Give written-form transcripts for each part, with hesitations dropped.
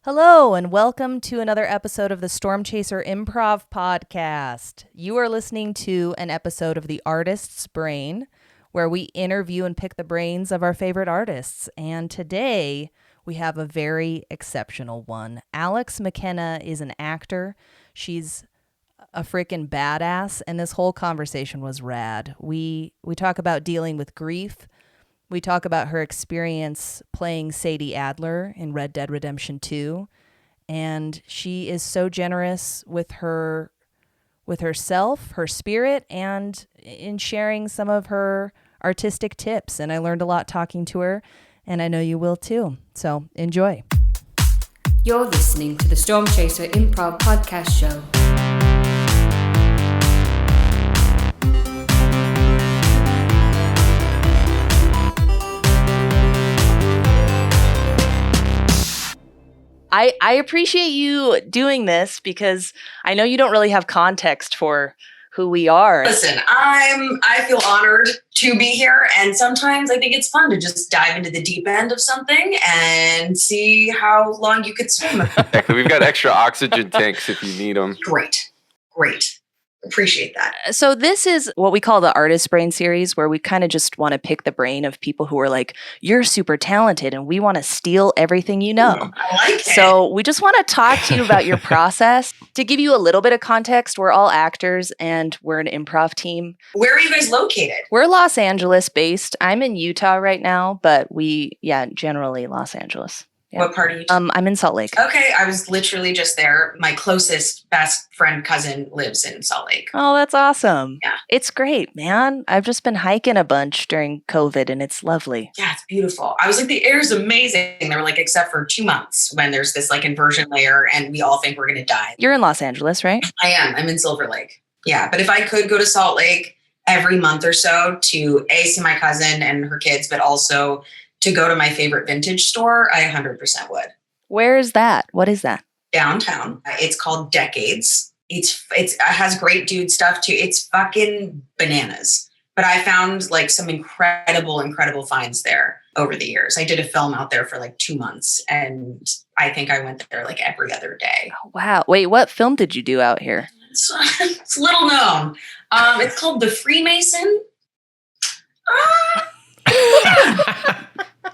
Hello, and welcome to another episode of the Storm Chaser Improv Podcast. You are listening to an episode of The Artist's Brain, where we interview and pick the brains of our favorite artists. And today, we have a very exceptional one. Alex McKenna is an actor. She's a freaking badass, and this whole conversation was rad. We talk about dealing with grief. We talk about her experience playing Sadie Adler in Red Dead Redemption 2, and she is so generous with herself, her spirit, and in sharing some of her artistic tips. And I learned a lot talking to her, and I know you will too. So enjoy. You're listening to the Storm Chaser Improv Podcast Show. I appreciate you doing this because I know you don't really have context for who we are. Listen, I feel honored to be here, and sometimes I think it's fun to just dive into the deep end of something and see how long you could swim. Exactly. We've got extra oxygen tanks if you need them. Great. Appreciate that. So this is what we call the Artist Brain series, where we kind of just want to pick the brain of people who are like, you're super talented and we want to steal everything you know. I like it. So we just want to talk to you about your process. To give you a little bit of context, we're all actors and we're an improv team. Where are you guys located? We're Los Angeles based. I'm in Utah right now, but generally Los Angeles. Yeah. What part are you? I'm in Salt Lake. Okay, I was literally just there. My closest best friend cousin lives in Salt Lake. Oh, that's awesome. Yeah. It's great, man. I've just been hiking a bunch during COVID and it's lovely. Yeah, it's beautiful. I was like, the air is amazing. They were like, except for 2 months when there's this like inversion layer and we all think we're going to die. You're in Los Angeles, right? I am. I'm in Silver Lake. Yeah, but if I could go to Salt Lake every month or so to see my cousin and her kids, but also to go to my favorite vintage store, I 100% would. Where is that? What is that? Downtown. It's called Decades. It has great dude stuff too. It's fucking bananas. But I found like some incredible finds there over the years. I did a film out there for like 2 months, and I think I went there like every other day. Oh, wow. Wait, what film did you do out here? It's little known. It's called The Freemason.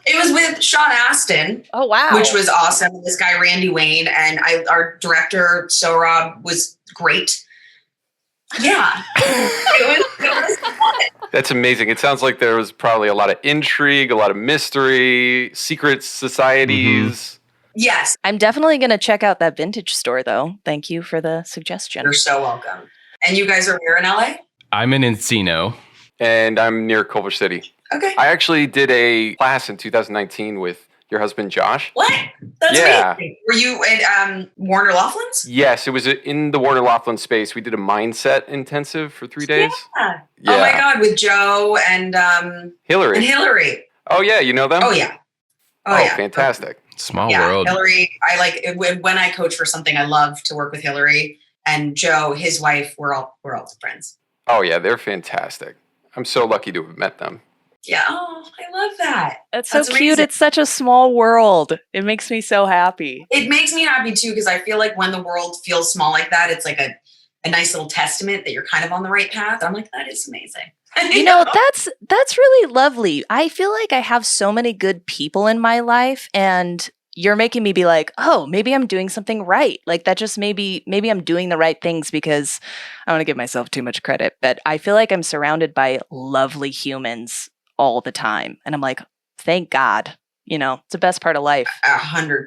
It was with Sean Astin. Oh, wow. Which was awesome. This guy, Randy Wayne, and our director, Sohrab, was great. Yeah. it was fun. That's amazing. It sounds like there was probably a lot of intrigue, a lot of mystery, secret societies. Mm-hmm. Yes. I'm definitely going to check out that vintage store, though. Thank you for the suggestion. You're so welcome. And you guys are here in LA? I'm in Encino. And I'm near Culver City. Okay. I actually did a class in 2019 with your husband, Josh. What? That's Yeah. amazing. Were you at Warner Laughlin's? Yes, it was in the Warner Laughlin space. We did a mindset intensive for 3 days. Yeah. Yeah. Oh my God, with Joe and Hillary. Hillary. Oh, yeah, you know them? Oh yeah. Oh, yeah. fantastic. Small Yeah, world. Hillary, I like it when I coach for something, I love to work with Hillary and Joe, his wife. We're all friends. Oh, yeah, they're fantastic. I'm so lucky to have met them. Yeah. Oh, I love that. That's so cute. amazing. It's such a small world. It makes me so happy. It makes me happy too, because I feel like when the world feels small like that, it's like a nice little testament that you're kind of on the right path. I'm like, that is amazing. You know, that's really lovely. I feel like I have so many good people in my life, and you're making me be like, oh, maybe I'm doing something right. Like that just maybe I'm doing the right things, because I don't want to give myself too much credit, but I feel like I'm surrounded by lovely humans all the time. And I'm like, thank God, you know, it's the best part of life. 100%.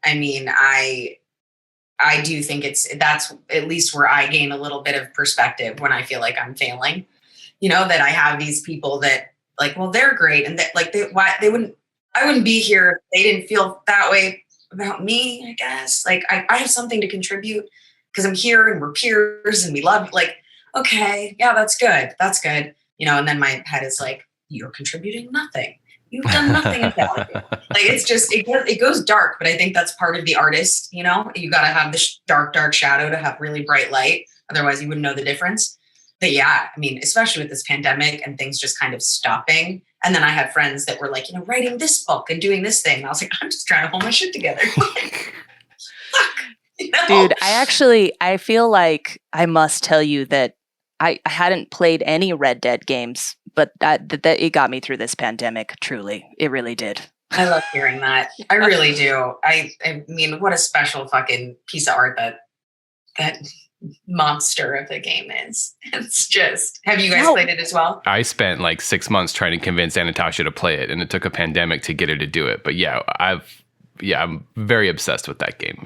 I mean, I do think that's at least where I gain a little bit of perspective when I feel like I'm failing, you know, that I have these people that like, well, they're great. And that like, I wouldn't be here if they didn't feel that way about me, I guess. Like I have something to contribute because I'm here and we're peers and we love, like, okay, yeah, that's good. That's good. You know, and then my head is like, you're contributing nothing. You've done nothing about it. Like, it's just, it goes dark, but I think that's part of the artist, you know? You got to have this dark shadow to have really bright light. Otherwise you wouldn't know the difference. But yeah, I mean, especially with this pandemic and things just kind of stopping. And then I had friends that were like, you know, writing this book and doing this thing. And I was like, I'm just trying to hold my shit together. Dude, I feel like I must tell you that I hadn't played any Red Dead games, but that it got me through this pandemic. Truly, it really did. I love hearing that. I really do. I mean, what a special fucking piece of art that monster of the game is. It's just, have you guys played it as well? I spent like 6 months trying to convince Anatasha to play it, and it took a pandemic to get her to do it. But yeah, I'm very obsessed with that game.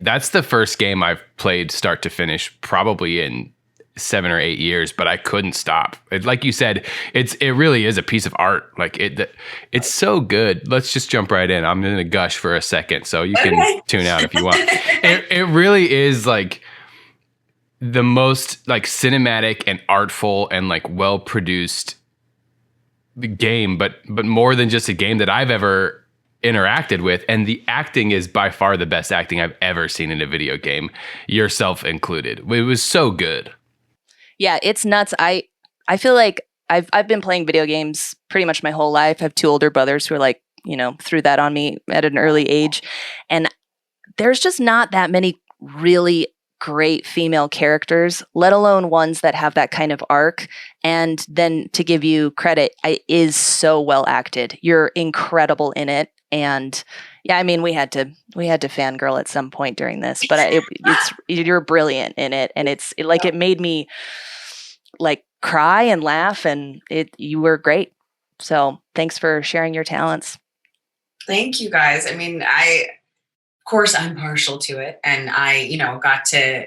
That's the first game I've played start to finish, probably in 7 or 8 years, but I couldn't stop. Like you said, it really is a piece of art. Like it's so good. Let's just jump right in. I'm gonna gush for a second, so you can tune out if you want. It really is like the most like cinematic and artful and like well produced game, but more than just a game that I've ever interacted with. And the acting is by far the best acting I've ever seen in a video game, yourself included. It was so good. Yeah, it's nuts. I feel like I've been playing video games pretty much my whole life. I have 2 older brothers who are like, threw that on me at an early age. And there's just not that many really great female characters, let alone ones that have that kind of arc. And then to give you credit, it is so well acted. You're incredible in it. And yeah, I mean, we had to fangirl at some point during this, but you're brilliant in it. And it made me like cry and laugh, and you were great. So thanks for sharing your talents. Thank you guys. I mean, of course I'm partial to it. And I, got to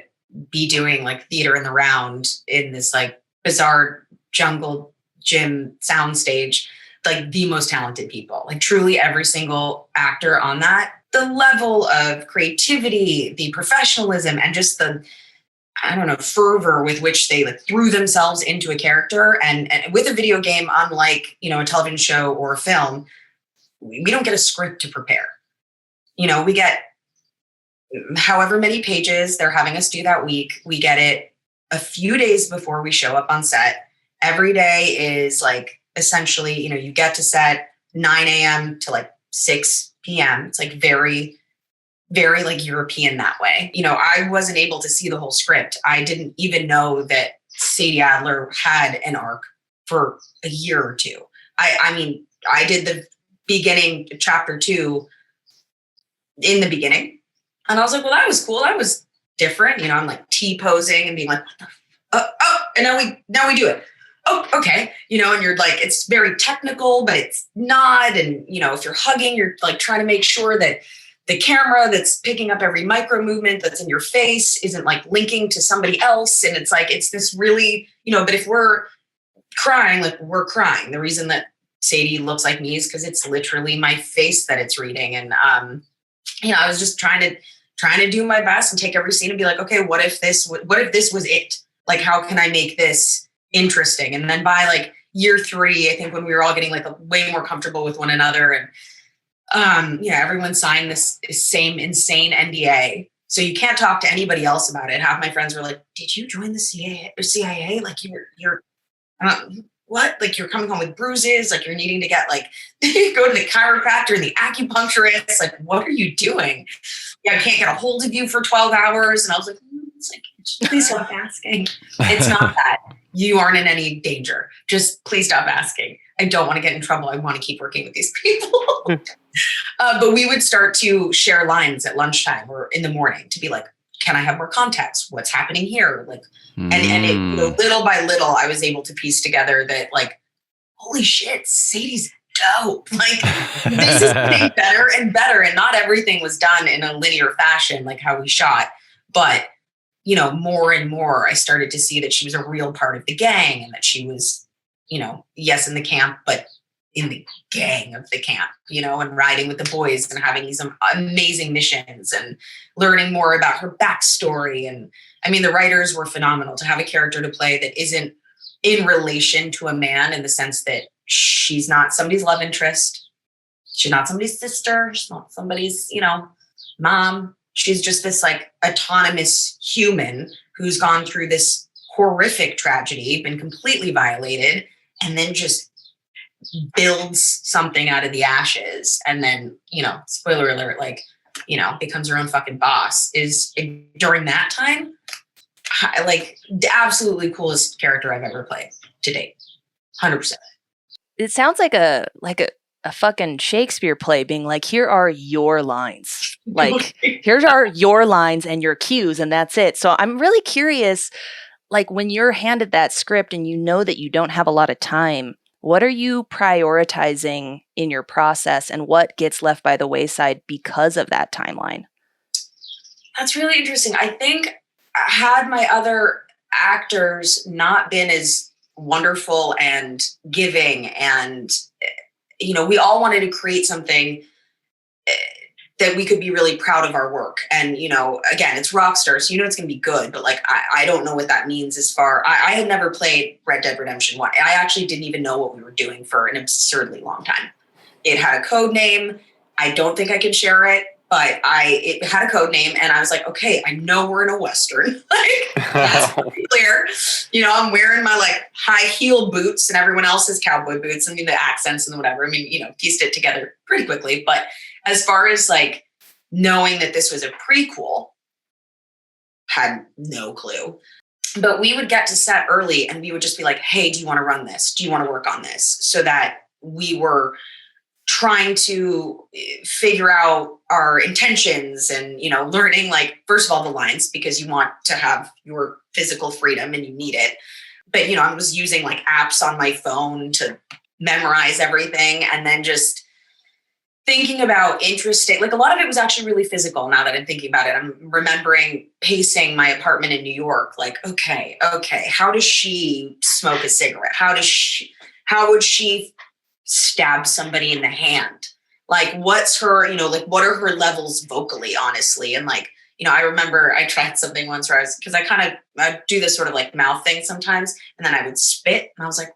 be doing like theater in the round in this like bizarre jungle gym soundstage, like the most talented people, like truly every single actor on that, the level of creativity, the professionalism, and just the, I don't know, fervor with which they like threw themselves into a character. And with a video game, unlike, a television show or a film, we don't get a script to prepare. We get however many pages they're having us do that week. We get it a few days before we show up on set. Every day is like, essentially, you get to set 9 a.m. to like 6 p.m. It's like very, very like European that way. I wasn't able to see the whole script. I didn't even know that Sadie Adler had an arc for a year or two. I mean, I did the beginning, chapter 2 in the beginning. And I was like, well, that was cool. That was different. I'm like T-posing and being like, what the and now we do it. Oh, okay. And you're like, it's very technical, but it's not. And, if you're hugging, you're like trying to make sure that the camera that's picking up every micro movement that's in your face isn't like linking to somebody else. And it's like, it's this really, but if we're crying, like we're crying. The reason that Sadie looks like me is because it's literally my face that it's reading. And, I was just trying to do my best and take every scene and be like, okay, what if this was it? Like, how can I make this interesting? And then by like year 3, I think when we were all getting like way more comfortable with one another, and everyone signed this same insane NDA, so you can't talk to anybody else about it. Half my friends were like, "Did you join the CIA? Like you're what? Like you're coming home with bruises? Like you're needing to get like go to the chiropractor and the acupuncturist? Like what are you doing? Yeah, I can't get a hold of you for 12 hours." And I was like, "It's like, please stop asking. It's not that. You aren't in any danger. Just please stop asking. I don't want to get in trouble. I want to keep working with these people." But we would start to share lines at lunchtime or in the morning to be like, can I have more context? What's happening here? Like, and it, little by little, I was able to piece together that like, holy shit, Sadie's dope. Like this is getting better and better. And not everything was done in a linear fashion, like how we shot, but more and more, I started to see that she was a real part of the gang and that she was, yes, in the camp, but in the gang of the camp, and riding with the boys and having these amazing missions and learning more about her backstory. And I mean, the writers were phenomenal to have a character to play that isn't in relation to a man in the sense that she's not somebody's love interest. She's not somebody's sister. She's not somebody's, mom. She's just this like autonomous human who's gone through this horrific tragedy, been completely violated, and then just builds something out of the ashes. And then, spoiler alert, like becomes her own fucking boss, is during that time, like the absolutely coolest character I've ever played to date. 100%. It sounds like a fucking Shakespeare play being like, here are your lines. Like, here's are your lines and your cues, and that's it. So I'm really curious, like when you're handed that script and you know that you don't have a lot of time, what are you prioritizing in your process and what gets left by the wayside because of that timeline? That's really interesting. I think had my other actors not been as wonderful and giving, and we all wanted to create something that we could be really proud of our work. And again, it's Rockstar, so it's going to be good, but like I don't know what that means. I had never played Red Dead Redemption 1. I actually didn't even know what we were doing for an absurdly long time. It had a code name. I don't think I can share it, but it had a code name, and I was like, okay, I know we're in a Western. Like, that's pretty clear. I'm wearing my like high heel boots and everyone else has cowboy boots. I mean, the accents and whatever. I mean, pieced it together pretty quickly. But as far as like knowing that this was a prequel, had no clue. But we would get to set early and we would just be like, hey, do you want to run this? Do you want to work on this? So that we were trying to figure out our intentions and, learning, like, first of all, the lines, because you want to have your physical freedom and you need it. But, I was using like apps on my phone to memorize everything. And then just thinking about interesting, like a lot of it was actually really physical. Now that I'm thinking about it, I'm remembering pacing my apartment in New York. Like, okay. How does she smoke a cigarette? How would she stab somebody in the hand? Like, what's her, what are her levels vocally, honestly? And like, I remember I tried something once where I do this sort of like mouth thing sometimes. And then I would spit and I was like,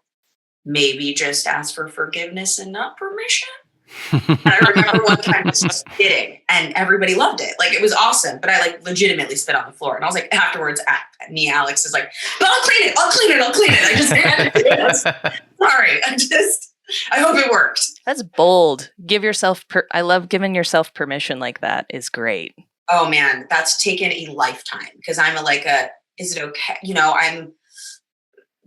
maybe just ask for forgiveness and not permission. And I remember one time just spitting and everybody loved it. Like, it was awesome, but I like legitimately spit on the floor. And I was like, afterwards, Alex is like, but I'll clean it. I just had to do this. Sorry. I hope it worked. That's bold. Give yourself, I love giving yourself permission like that is great. Oh man, that's taken a lifetime because I'm is it okay?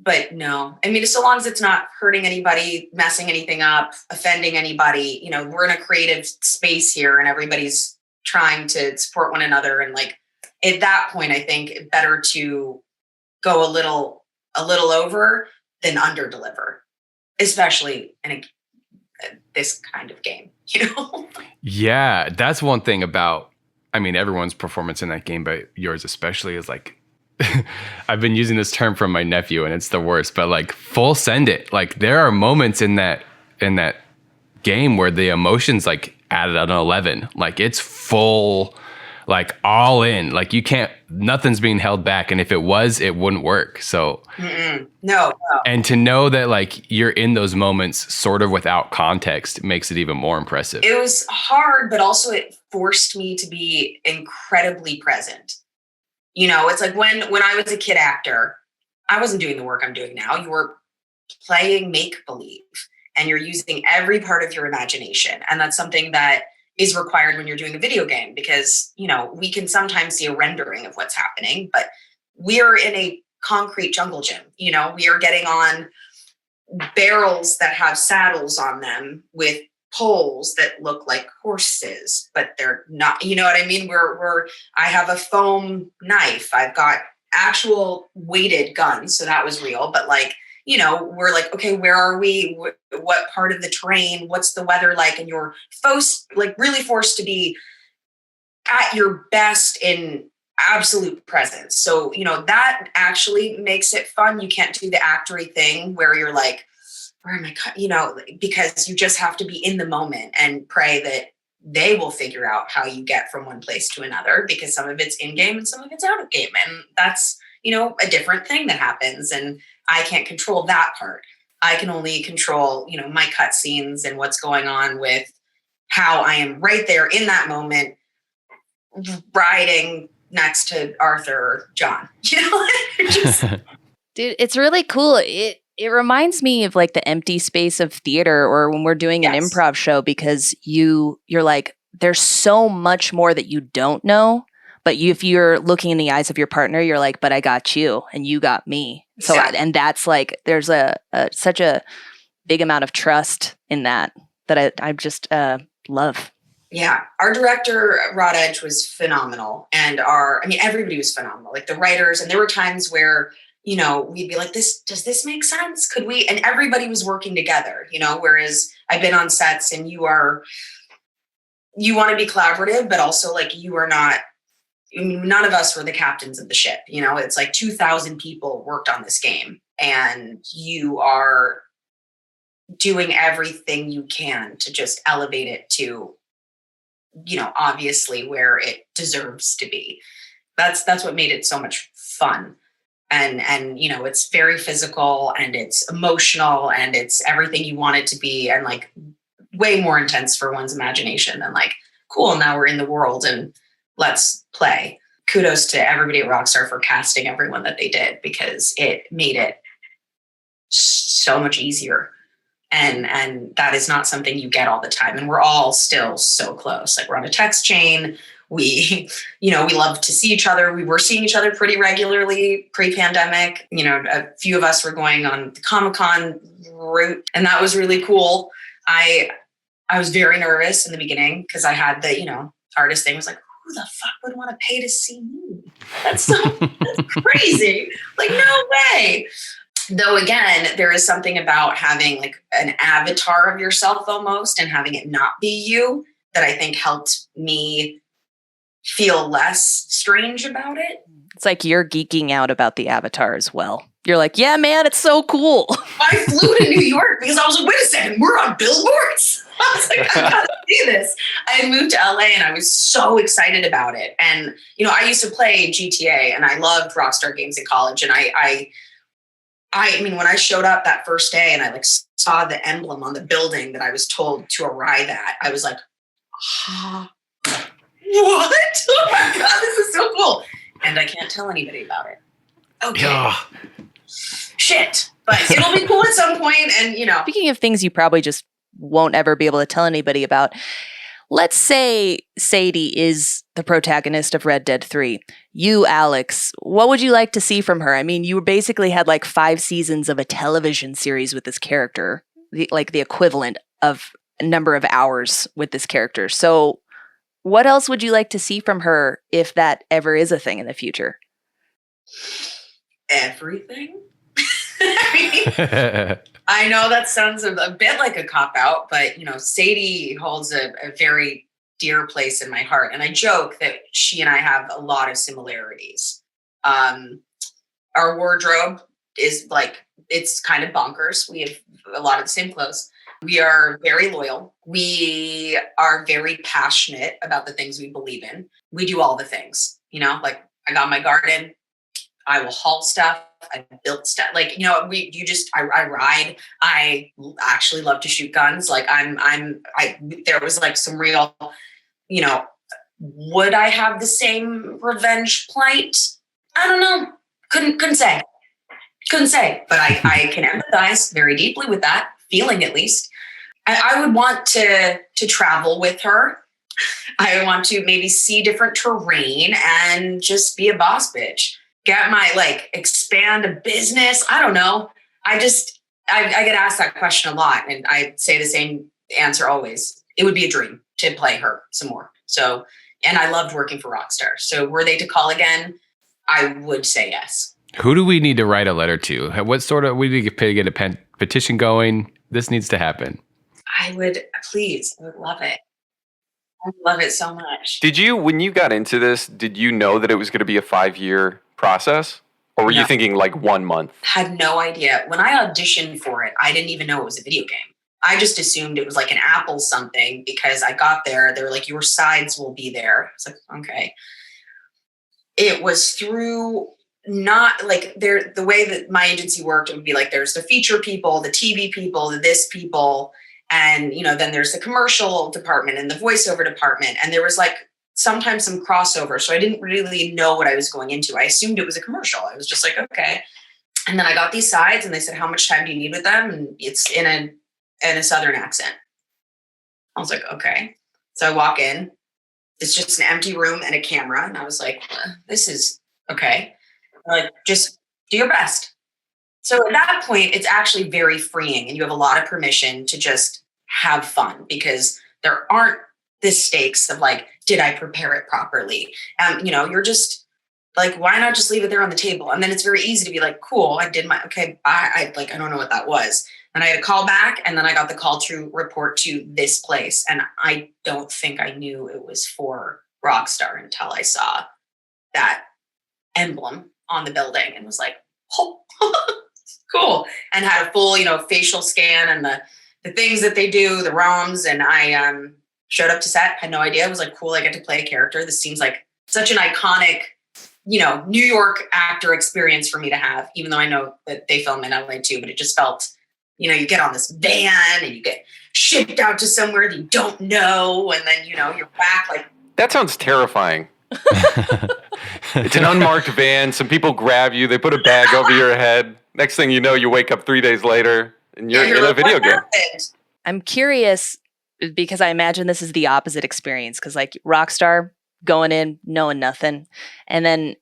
But no, I mean, so long as it's not hurting anybody, messing anything up, offending anybody, we're in a creative space here and everybody's trying to support one another. And like, at that point, I think better to go a little over than under deliver, especially in this kind of game, Yeah, that's one thing about, everyone's performance in that game, but yours especially, is like, I've been using this term from my nephew and it's the worst, but like full send it. Like there are moments in that game where the emotions like added an 11, like it's full, like all in, like nothing's being held back. And if it was, it wouldn't work. So no. And to know that like you're in those moments sort of without context makes it even more impressive. It was hard, but also it forced me to be incredibly present. It's like when I was a kid actor, I wasn't doing the work I'm doing now. You were playing make-believe and you're using every part of your imagination. And that's something that is required when you're doing a video game because, we can sometimes see a rendering of what's happening, but we're in a concrete jungle gym. We are getting on barrels that have saddles on them with poles that look like horses, but they're not, you know what I mean? I have a foam knife. I've got actual weighted guns. So that was real, but like, we're like, okay, where are we? What part of the terrain? What's the weather like? And you're really forced to be at your best in absolute presence. So, that actually makes it fun. You can't do the actory thing where you're like, where am I? Because you just have to be in the moment and pray that they will figure out how you get from one place to another, because some of it's in game and some of it's out of game. And that's, a different thing that happens. And I can't control that part. I can only control, my cutscenes and what's going on with how I am right there in that moment, riding next to Arthur or John, Dude, it's really cool. It reminds me of like the empty space of theater or when we're doing an improv show, because you're like, there's so much more that you don't know. But if you're looking in the eyes of your partner, you're like, but I got you and you got me. So, and that's like, there's such a big amount of trust in that I just love. Yeah. Our director, Rod Edge, was phenomenal. And everybody was phenomenal. Like the writers, and there were times where, we'd be like, does this make sense? Could we? And everybody was working together, whereas I've been on sets and you want to be collaborative, but also like you are not, none of us were the captains of the ship. It's like 2,000 people worked on this game and you are doing everything you can to just elevate it to, obviously where it deserves to be. That's what made it so much fun. And it's very physical and it's emotional and it's everything you want it to be, and like way more intense for one's imagination than like, cool, now we're in the world and let's play. Kudos to everybody at Rockstar for casting everyone that they did, because it made it so much easier. And that is not something you get all the time. And we're all still so close. Like we're on a text chain. We love to see each other. We were seeing each other pretty regularly pre-pandemic. A few of us were going on the Comic-Con route, and that was really cool. I was very nervous in the beginning because I had the, artist thing. Was like, who the fuck would want to pay to see me? That's crazy. Like, no way. Though again, there is something about having like an avatar of yourself almost and having it not be you that I think helped me feel less strange about it. It's like you're geeking out about the avatar as well. You're like, yeah, man, it's so cool. I flew to New York because I was like, wait a second, we're on billboards. I was like, I gotta see this. I moved to LA and I was so excited about it. And, I used to play GTA and I loved Rockstar games in college. And I mean, when I showed up that first day and I like saw the emblem on the building that I was told to arrive at, I was like, what? Oh my God, this is so cool. And I can't tell anybody about it. Okay. Yeah. Shit. But it'll be cool at some point. And, Speaking of things you probably just won't ever be able to tell anybody about, let's say Sadie is the protagonist of Red Dead 3. You, Alex, what would you like to see from her? I mean, you basically had like 5 seasons of a television series with this character, the equivalent of a number of hours with this character. So what else would you like to see from her if that ever is a thing in the future? Everything. I know that sounds a bit like a cop-out, but, Sadie holds a very dear place in my heart. And I joke that she and I have a lot of similarities. Our wardrobe is like, it's kind of bonkers. We have a lot of the same clothes. We are very loyal. We are very passionate about the things we believe in. We do all the things, like I got my garden. I will haul stuff. I built stuff. Like, I ride. I actually love to shoot guns. Like there was like some real, would I have the same revenge plight? I don't know. Couldn't say, but I can empathize very deeply with that feeling, at least. I would want to travel with her. I would want to maybe see different terrain and just be a boss bitch. Get my expand a business. I don't know. I get asked that question a lot and I say the same answer always. It would be a dream to play her some more. So, and I loved working for Rockstar. So were they to call again, I would say yes. Who do we need to write a letter to? What sort of, we need to get a petition going? This needs to happen. I would love it. I would love it so much. Did you, when you got into this, did you know that it was going to be a 5-year process? Or were you thinking like 1 month? Had no idea. When I auditioned for it, I didn't even know it was a video game. I just assumed it was like an Apple something because I got there. They were like, your sides will be there. It's like, okay. It was through not like the way that my agency worked, it would be like, there's the feature people, the TV people, the this people. And, then there's the commercial department and the voiceover department. And there was like sometimes some crossover. So I didn't really know what I was going into. I assumed it was a commercial. I was just like, okay. And then I got these sides and they said, how much time do you need with them? And it's in a Southern accent. I was like, okay. So I walk in, it's just an empty room and a camera. And I was like, this is okay. They're like, just do your best. So at that point, it's actually very freeing and you have a lot of permission to just have fun because there aren't the stakes of like, did I prepare it properly? You're just like, why not just leave it there on the table? And then it's very easy to be like, cool, I did my, okay, bye. I don't know what that was. And I had a call back and then I got the call to report to this place. And I don't think I knew it was for Rockstar until I saw that emblem on the building and was like, oh, cool. And had a full, facial scan and the things that they do, the ROMs. And I showed up to set, had no idea. I was like, cool, I get to play a character. This seems like such an iconic, New York actor experience for me to have, even though I know that they film in LA too, but it just felt, you get on this van and you get shipped out to somewhere that you don't know. And then, you're back like. That sounds terrifying. It's an unmarked van. Some people grab you. They put a bag over your head. Next thing you know, you wake up 3 days later and you're in a video game. I'm curious because I imagine this is the opposite experience because like Rockstar going in, knowing nothing. And then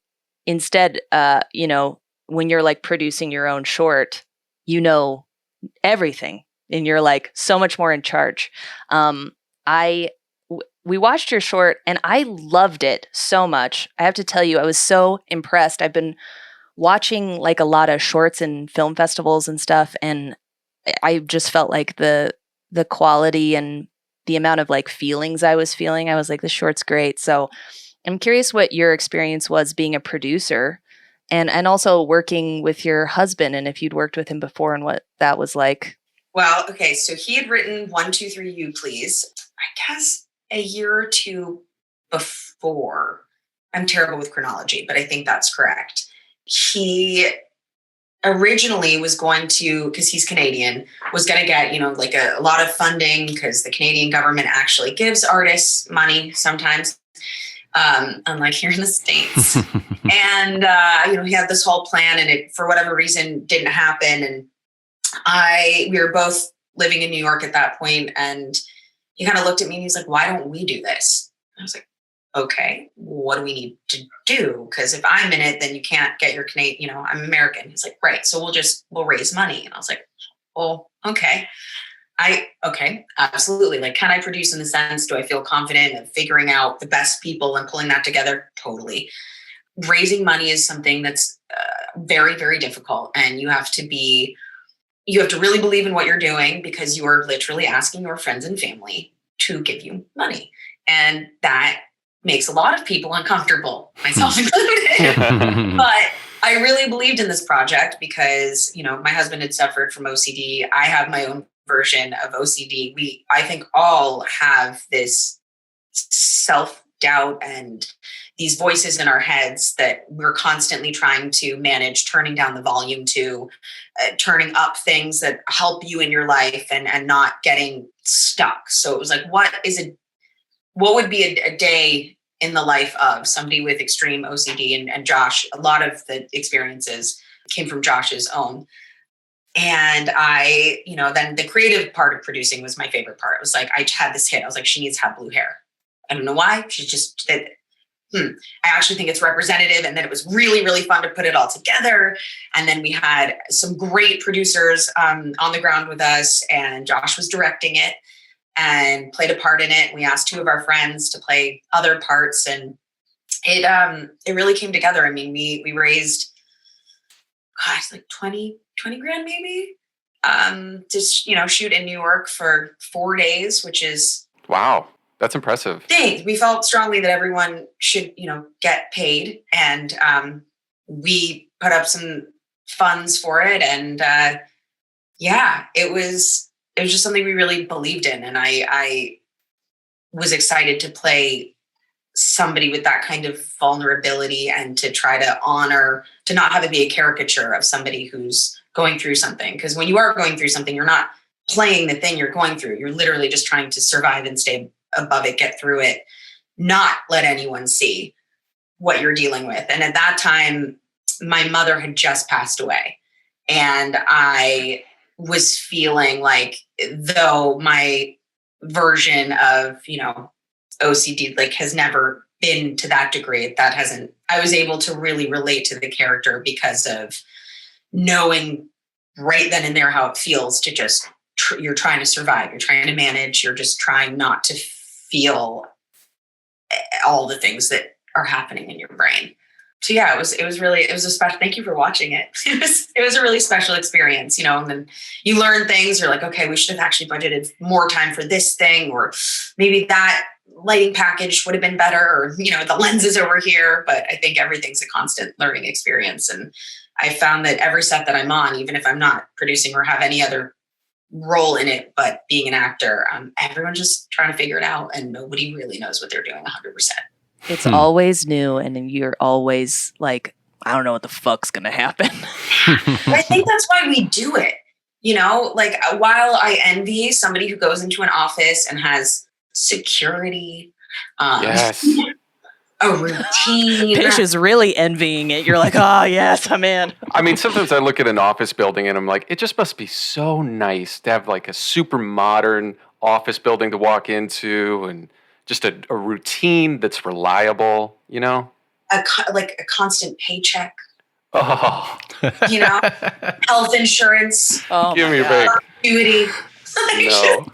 instead, when you're like producing your own short, everything and you're like so much more in charge. We watched your short and I loved it so much. I have to tell you, I was so impressed. I've been watching like a lot of shorts and film festivals and stuff. And I just felt like the quality and the amount of like feelings I was feeling. I was like, this short's great. So I'm curious what your experience was being a producer and also working with your husband and if you'd worked with him before and what that was like. Well, okay. So he had written 1, 2, 3, You Please, I guess a year or two before. I'm terrible with chronology, but I think that's correct. He originally was going to, because he's Canadian, was going to get, like a lot of funding because the Canadian government actually gives artists money sometimes, unlike here in the States. And, he had this whole plan and it, for whatever reason, didn't happen. And we were both living in New York at that point, and he kind of looked at me and he's like, why don't we do this? I was like, okay, what do we need to do? Because if I'm in it, then you can't get your Canadian, I'm American. He's like, right. So we'll raise money. And I was like, oh, okay. Okay, absolutely. Like, can I produce in the sense, do I feel confident of figuring out the best people and pulling that together? Totally. Raising money is something that's very, very difficult. And you have to really believe in what you're doing because you are literally asking your friends and family to give you money. And that makes a lot of people uncomfortable, myself included. But I really believed in this project because, my husband had suffered from OCD. I have my own version of OCD. I think all have this self-doubt and these voices in our heads that we're constantly trying to manage, turning down the volume to, turning up things that help you in your life and not getting stuck. So it was like, what would be a day in the life of somebody with extreme OCD? And Josh, a lot of the experiences came from Josh's own. And then the creative part of producing was my favorite part. It was like, I had this hit. I was like, she needs to have blue hair. I don't know why. She's just that. I actually think it's representative. And then it was really, really fun to put it all together. And then we had some great producers on the ground with us, and Josh was directing it and played a part in it. We asked 2 of our friends to play other parts, and it really came together. I mean, we raised, like 20 grand maybe, to shoot in New York for 4 days, which is wow. That's impressive. Thanks. We felt strongly that everyone should, get paid, and we put up some funds for it. And it was just something we really believed in, and I was excited to play somebody with that kind of vulnerability and to try to honor, to not have it be a caricature of somebody who's going through something. Because when you are going through something, you're not playing the thing you're going through. You're literally just trying to survive and stay above it, get through it, not let anyone see what you're dealing with. And at that time, my mother had just passed away. And I was feeling like, though my version of, OCD like has never been to that degree. I was able to really relate to the character because of knowing right then and there how it feels to just, you're trying to survive, you're trying to manage, you're just trying not to feel all the things that are happening in your brain. So yeah, it was a special, thank you for watching it. It was a really special experience, you know, and then you learn things, you're like, okay, we should have actually budgeted more time for this thing, or maybe that lighting package would have been better, or, you know, the lenses over here. But I think everything's a constant learning experience. And I found that every set that I'm on, even if I'm not producing or have any other role in it, but being an actor, everyone's just trying to figure it out, and nobody really knows what they're doing 100%. It's always new, and then you're always like, I don't know what the fuck's gonna happen. I think that's why we do it. You know, like while I envy somebody who goes into an office and has security, Yes. a routine. Paisha's really envying it. You're like, oh yes, I'm in. I mean, sometimes I look at an office building and I'm like, it just must be so nice to have like a super modern office building to walk into, and just a routine that's reliable, you know? Like a constant paycheck, Oh, you know, health insurance, Oh, give my me a God. break. gratuity. No.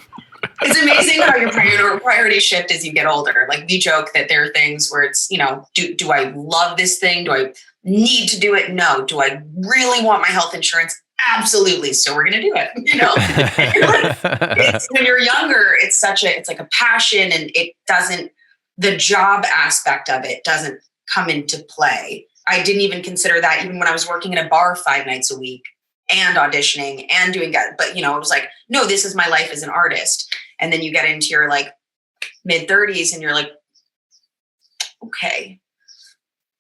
It's amazing how your priorities shift as you get older. Like we joke that there are things where it's, you know, do I love this thing? Do I need to do it? No. Do I really want my health insurance? Absolutely. So we're going to do it. You know, when you're younger, it's like a passion, and the job aspect of it doesn't come into play. I didn't even consider that even when I was working in a bar 5 nights a week and auditioning and doing that. But, you know, it was like, no, this is my life as an artist. And then you get into your like mid-30s and you're like, okay,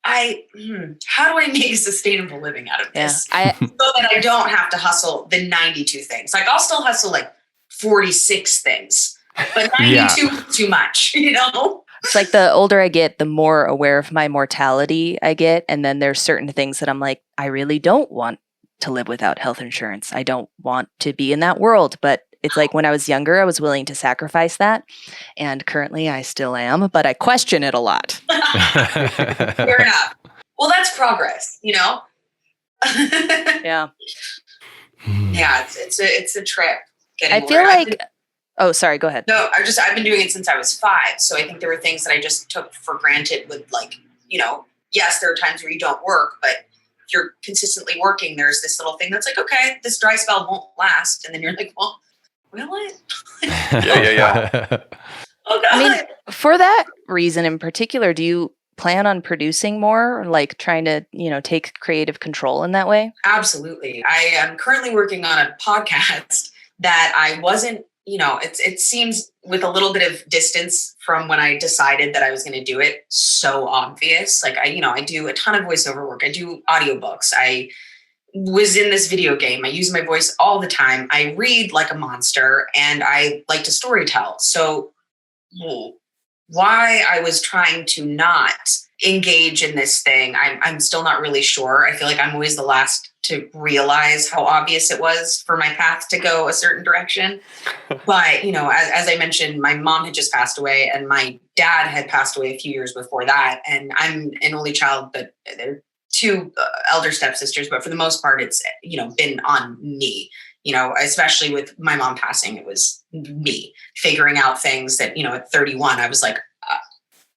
how do I make a sustainable living out of this? Yeah, so that I don't have to hustle the 92 things. Like I'll still hustle like 46 things, but 92 is too much, you know? it's like the older I get, the more aware of my mortality I get. And then there's certain things that I'm like, I really don't want to live without health insurance. I don't want to be in that world. But it's like when I was younger, I was willing to sacrifice that. And currently I still am, but I question it a lot. Fair enough. Well, that's progress, you know? Yeah. Yeah, it's a trip. I feel like, oh, sorry, go ahead. No, I've been doing it since I was 5. So I think there were things that I just took for granted with, like, you know, yes, there are times where you don't work, but if you're consistently working, there's this little thing that's like, okay, this dry spell won't last. And then you're like, well, will it? Yeah. Oh, God. I mean, for that reason in particular, do you plan on producing more, or like trying to, you know, take creative control in that way? Absolutely. I am currently working on a podcast that I wasn't, you know, it seems with a little bit of distance from when I decided that I was going to do it, so obvious. Like I do a ton of voiceover work. I do audiobooks. I was in this video game. I use my voice all the time. I read like a monster, and I like to storytell. So why I was trying to not engage in this thing, I'm still not really sure. I feel like I'm always the last to realize how obvious it was for my path to go a certain direction. But, you know, as I mentioned, my mom had just passed away, and my dad had passed away a few years before that. And I'm an only child, but there are 2 elder stepsisters. But for the most part, it's, you know, been on me. You know, especially with my mom passing, it was me figuring out things that, you know, at 31, I was like,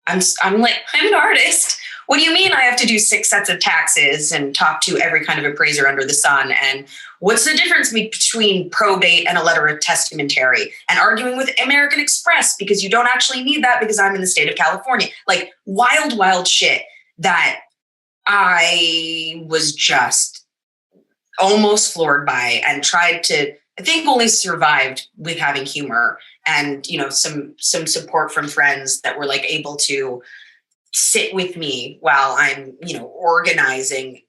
I'm an artist. What do you mean I have to do 6 sets of taxes and talk to every kind of appraiser under the sun? And what's the difference between probate and a letter of testamentary, and arguing with American Express because you don't actually need that because I'm in the state of California? Like wild, wild shit that I was just almost floored by, and tried to, I think only survived with having humor and, you know, some support from friends that were like able to sit with me while I'm, you know, organizing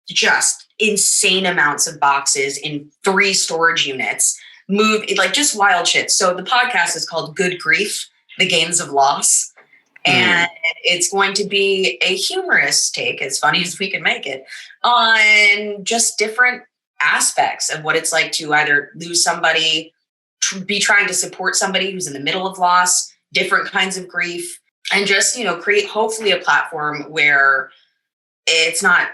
just insane amounts of boxes in 3 storage units, move like just wild shit. So the podcast is called Good Grief, The Gains of Loss. And it's going to be a humorous take, as funny as we can make it, on just different aspects of what it's like to either lose somebody, be trying to support somebody who's in the middle of loss, different kinds of grief, and just, create hopefully a platform where it's not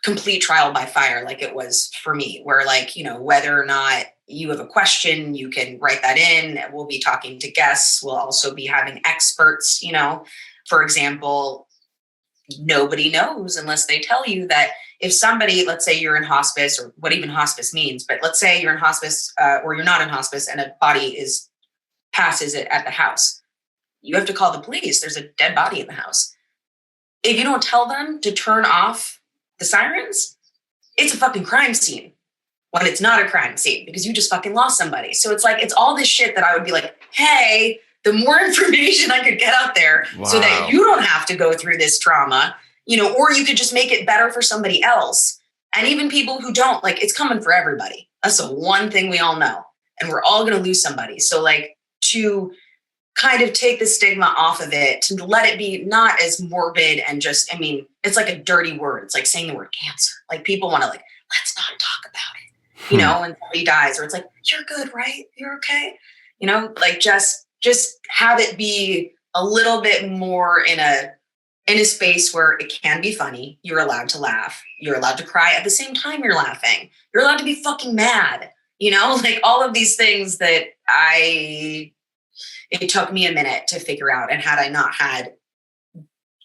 complete trial by fire like it was for me, where like, whether or not you have a question, you can write that in. We'll be talking to guests. We'll also be having experts, for example, nobody knows unless they tell you that if somebody, let's say you're in hospice, or what even hospice means, but let's say you're in hospice or you're not in hospice and a body passes it at the house, you have to call the police. There's a dead body in the house. If you don't tell them to turn off the sirens, it's a fucking crime scene when it's not a crime scene because you just fucking lost somebody. So it's like, it's all this shit that I would be like, hey, the more information I could get out there so that you don't have to go through this trauma, or you could just make it better for somebody else. And even people who don't, like, it's coming for everybody. That's the one thing we all know. And we're all going to lose somebody. So like, to kind of take the stigma off of it, to let it be not as morbid and just, it's like a dirty word. It's like saying the word cancer. Like people want to like, let's not talk about it, when somebody dies, or it's like, you're good, right? You're okay. Like just have it be a little bit more in a space where it can be funny. You're allowed to laugh. You're allowed to cry at the same time you're laughing. You're allowed to be fucking mad, like all of these things that it took me a minute to figure out. And had I not had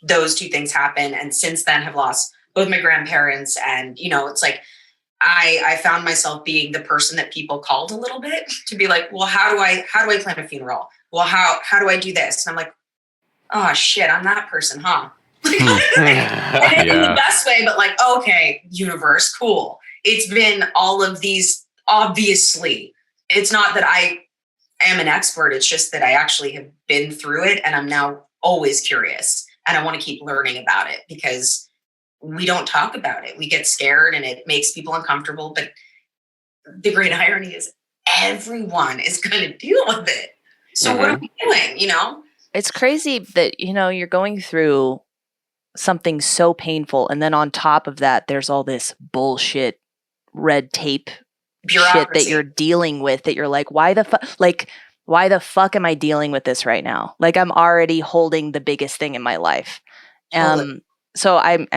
those two things happen, and since then have lost both my grandparents, and, it's like, I found myself being the person that people called a little bit to be like, well, how do I plan a funeral? Well, how do I do this? And I'm like, oh shit, I'm that person, huh? And in the best way, but like, okay, universe, cool. It's been all of these, obviously. It's not that I am an expert. It's just that I actually have been through it, and I'm now always curious, and I want to keep learning about it because we don't talk about it. We get scared and it makes people uncomfortable. But the great irony is everyone is going to deal with it. So what are we doing, It's crazy that, you're going through something so painful. And then on top of that, there's all this bullshit red tape shit that you're dealing with, that you're like, why the fuck am I dealing with this right now? Like, I'm already holding the biggest thing in my life. So I'm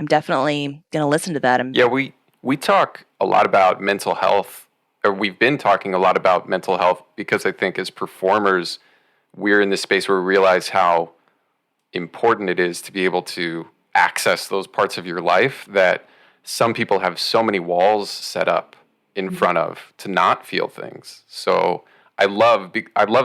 definitely going to listen to that. We talk a lot about mental health, or we've been talking a lot about mental health, because I think as performers, we're in this space where we realize how important it is to be able to access those parts of your life that some people have so many walls set up in front of to not feel things. So I love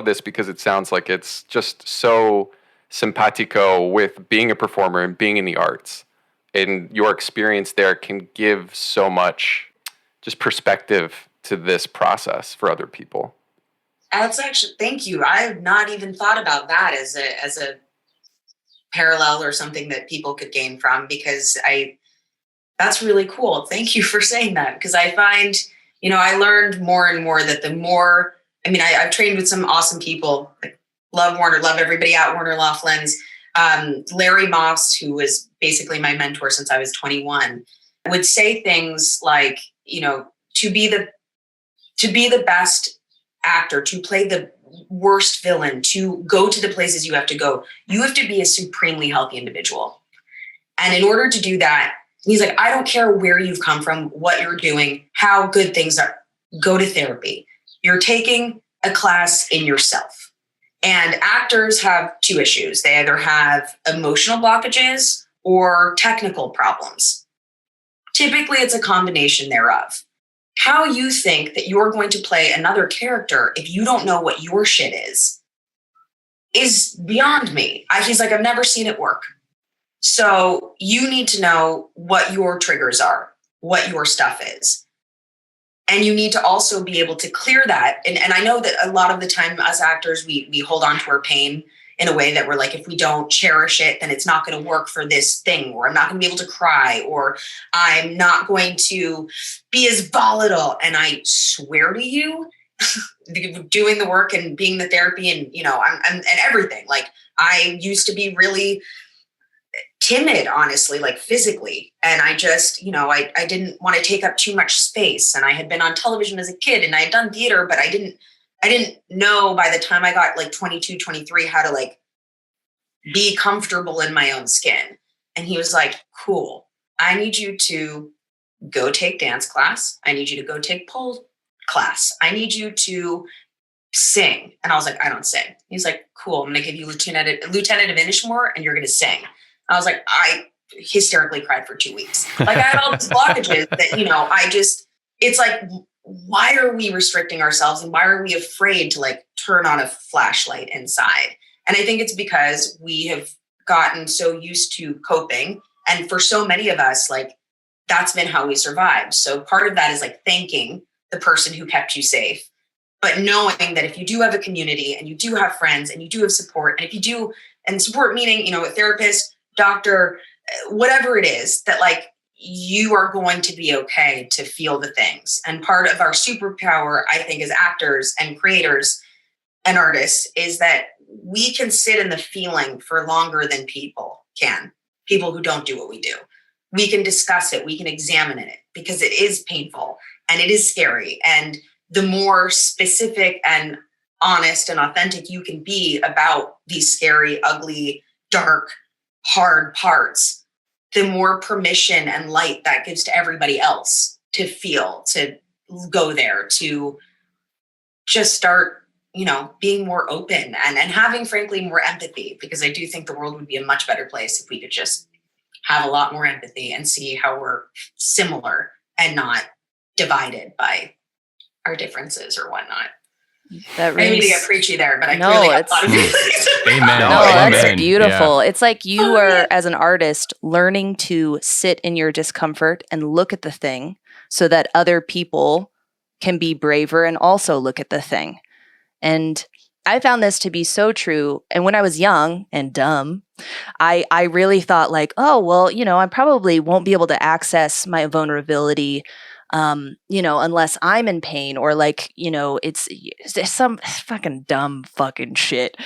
this because it sounds like it's just so simpatico with being a performer and being in the arts. And your experience there can give so much just perspective to this process for other people. That's actually, thank you. I have not even thought about that as a parallel or something that people could gain from, because that's really cool. Thank you for saying that, because I find, I learned more and more that the more, I've trained with some awesome people. Love Warner, love everybody at Warner Laughlin's. Larry Moss, who was basically my mentor since I was 21, would say things like, to be the best actor, to play the worst villain, to go to the places you have to go, you have to be a supremely healthy individual. And in order to do that, he's like, I don't care where you've come from, what you're doing, how good things are, go to therapy. You're taking a class in yourself. And actors have two issues. They either have emotional blockages or technical problems. Typically, it's a combination thereof. How you think that you're going to play another character if you don't know what your shit is beyond me. He's like, I've never seen it work. So you need to know what your triggers are, what your stuff is. And you need to also be able to clear that. And I know that a lot of the time as actors, we hold on to our pain in a way that we're like, if we don't cherish it, then it's not going to work for this thing, or I'm not going to be able to cry, or I'm not going to be as volatile. And I swear to you, doing the work and being the therapy and, and everything, like I used to be really timid, honestly, like physically. And I just, I didn't want to take up too much space. And I had been on television as a kid and I had done theater, but I didn't I didn't know by the time I got like 22, 23, how to like be comfortable in my own skin. And he was like, cool, I need you to go take dance class. I need you to go take pole class. I need you to sing. And I was like, I don't sing. He's like, cool, I'm going to give you Lieutenant of Inishmore and you're going to sing. I was like, I hysterically cried for 2 weeks. Like I had all these blockages that, you know, it's like, why are we restricting ourselves and why are we afraid to like turn on a flashlight inside? And I think it's because we have gotten so used to coping. And for so many of us, like that's been how we survived. So part of that is like thanking the person who kept you safe, but knowing that if you do have a community and you do have friends and you do have support, and if you do, and support meaning, you know, a therapist, doctor, whatever it is, that like you are going to be okay to feel the things. And part of our superpower, I think, as actors and creators and artists is that we can sit in the feeling for longer than people who don't do what we do. We can discuss it. We can examine it because it is painful and it is scary. And the more specific and honest and authentic you can be about these scary, ugly, dark, hard parts, the more permission and light that gives to everybody else to feel, to go there, to just start, you know, being more open and having, frankly, more empathy, because I do think the world would be a much better place if we could just have a lot more empathy and see how we're similar and not divided by our differences or whatnot. That I need to get preachy there, but I No, clearly have it's- a lot of feelings. Amen. No, Amen. that's beautiful. Yeah. It's like you are, as an artist, learning to sit in your discomfort and look at the thing so that other people can be braver and also look at the thing. And I found this to be so true. And when I was young and dumb, I really thought like, oh, well, you know, I probably won't be able to access my vulnerability, you know, unless I'm in pain, or like, you know, it's some fucking dumb fucking shit.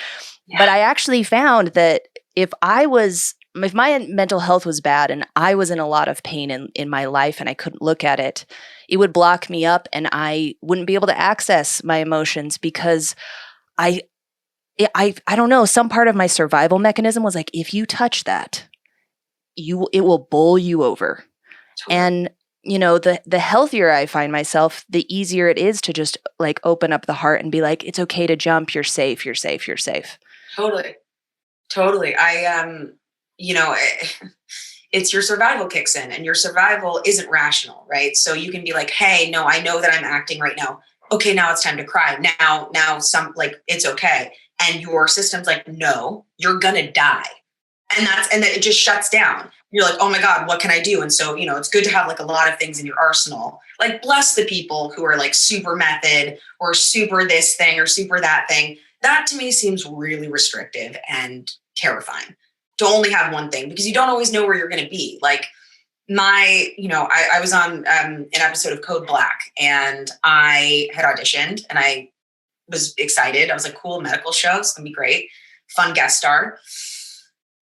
Yeah. But I actually found that if my mental health was bad and I was in a lot of pain in my life and I couldn't look at it, it would block me up and I wouldn't be able to access my emotions because I don't know, some part of my survival mechanism was like, if you touch that, it will bowl you over. Totally. And you know, the healthier I find myself, the easier it is to just like open up the heart and be like, it's okay to jump. You're safe. You're safe. You're safe. Totally. You know, it's your survival kicks in, and your survival isn't rational, right? So you can be like, hey, no, I know that I'm acting right now. Okay, now it's time to cry. Now it's okay. And your system's like, no, you're gonna die. And then it just shuts down. You're like, oh my God, what can I do? And so, you know, it's good to have like a lot of things in your arsenal. Like, bless the people who are like super method or super this thing or super that thing. That to me seems really restrictive and terrifying to only have one thing, because you don't always know where you're going to be. Like I was on an episode of Code Black, and I had auditioned and I was excited. I was like, cool, medical show. It's going to be great. Fun guest star.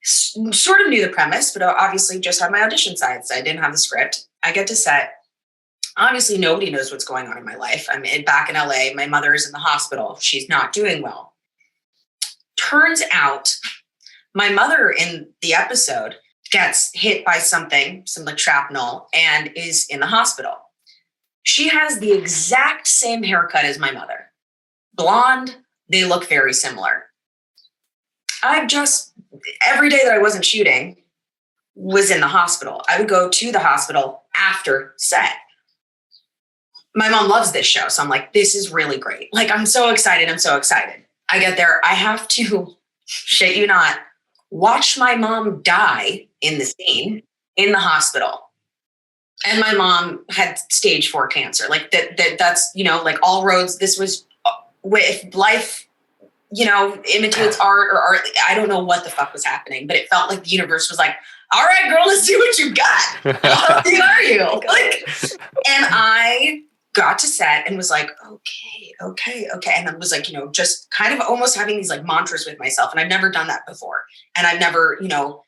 Sort of knew the premise, but obviously just had my audition sides. I didn't have the script. I get to set. Obviously, nobody knows what's going on in my life. I'm back in LA. My mother is in the hospital. She's not doing well. Turns out my mother in the episode gets hit by something, some like shrapnel, and is in the hospital. She has the exact same haircut as my mother. Blonde. They look very similar. Every day that I wasn't shooting was in the hospital. I would go to the hospital after set. My mom loves this show. So I'm like, this is really great. Like, I'm so excited. I get there. I have to, shit you not, watch my mom die in the scene in the hospital. And my mom had stage 4 cancer. Like that's, you know, like all roads. This was with life, you know, imitates art, or art. I don't know what the fuck was happening, but it felt like the universe was like, all right, girl, let's see what you got. How big are you? Like, and I got to set and was like, okay. And I was like, you know, just kind of almost having these like mantras with myself. And I've never done that before. And I've never, you know,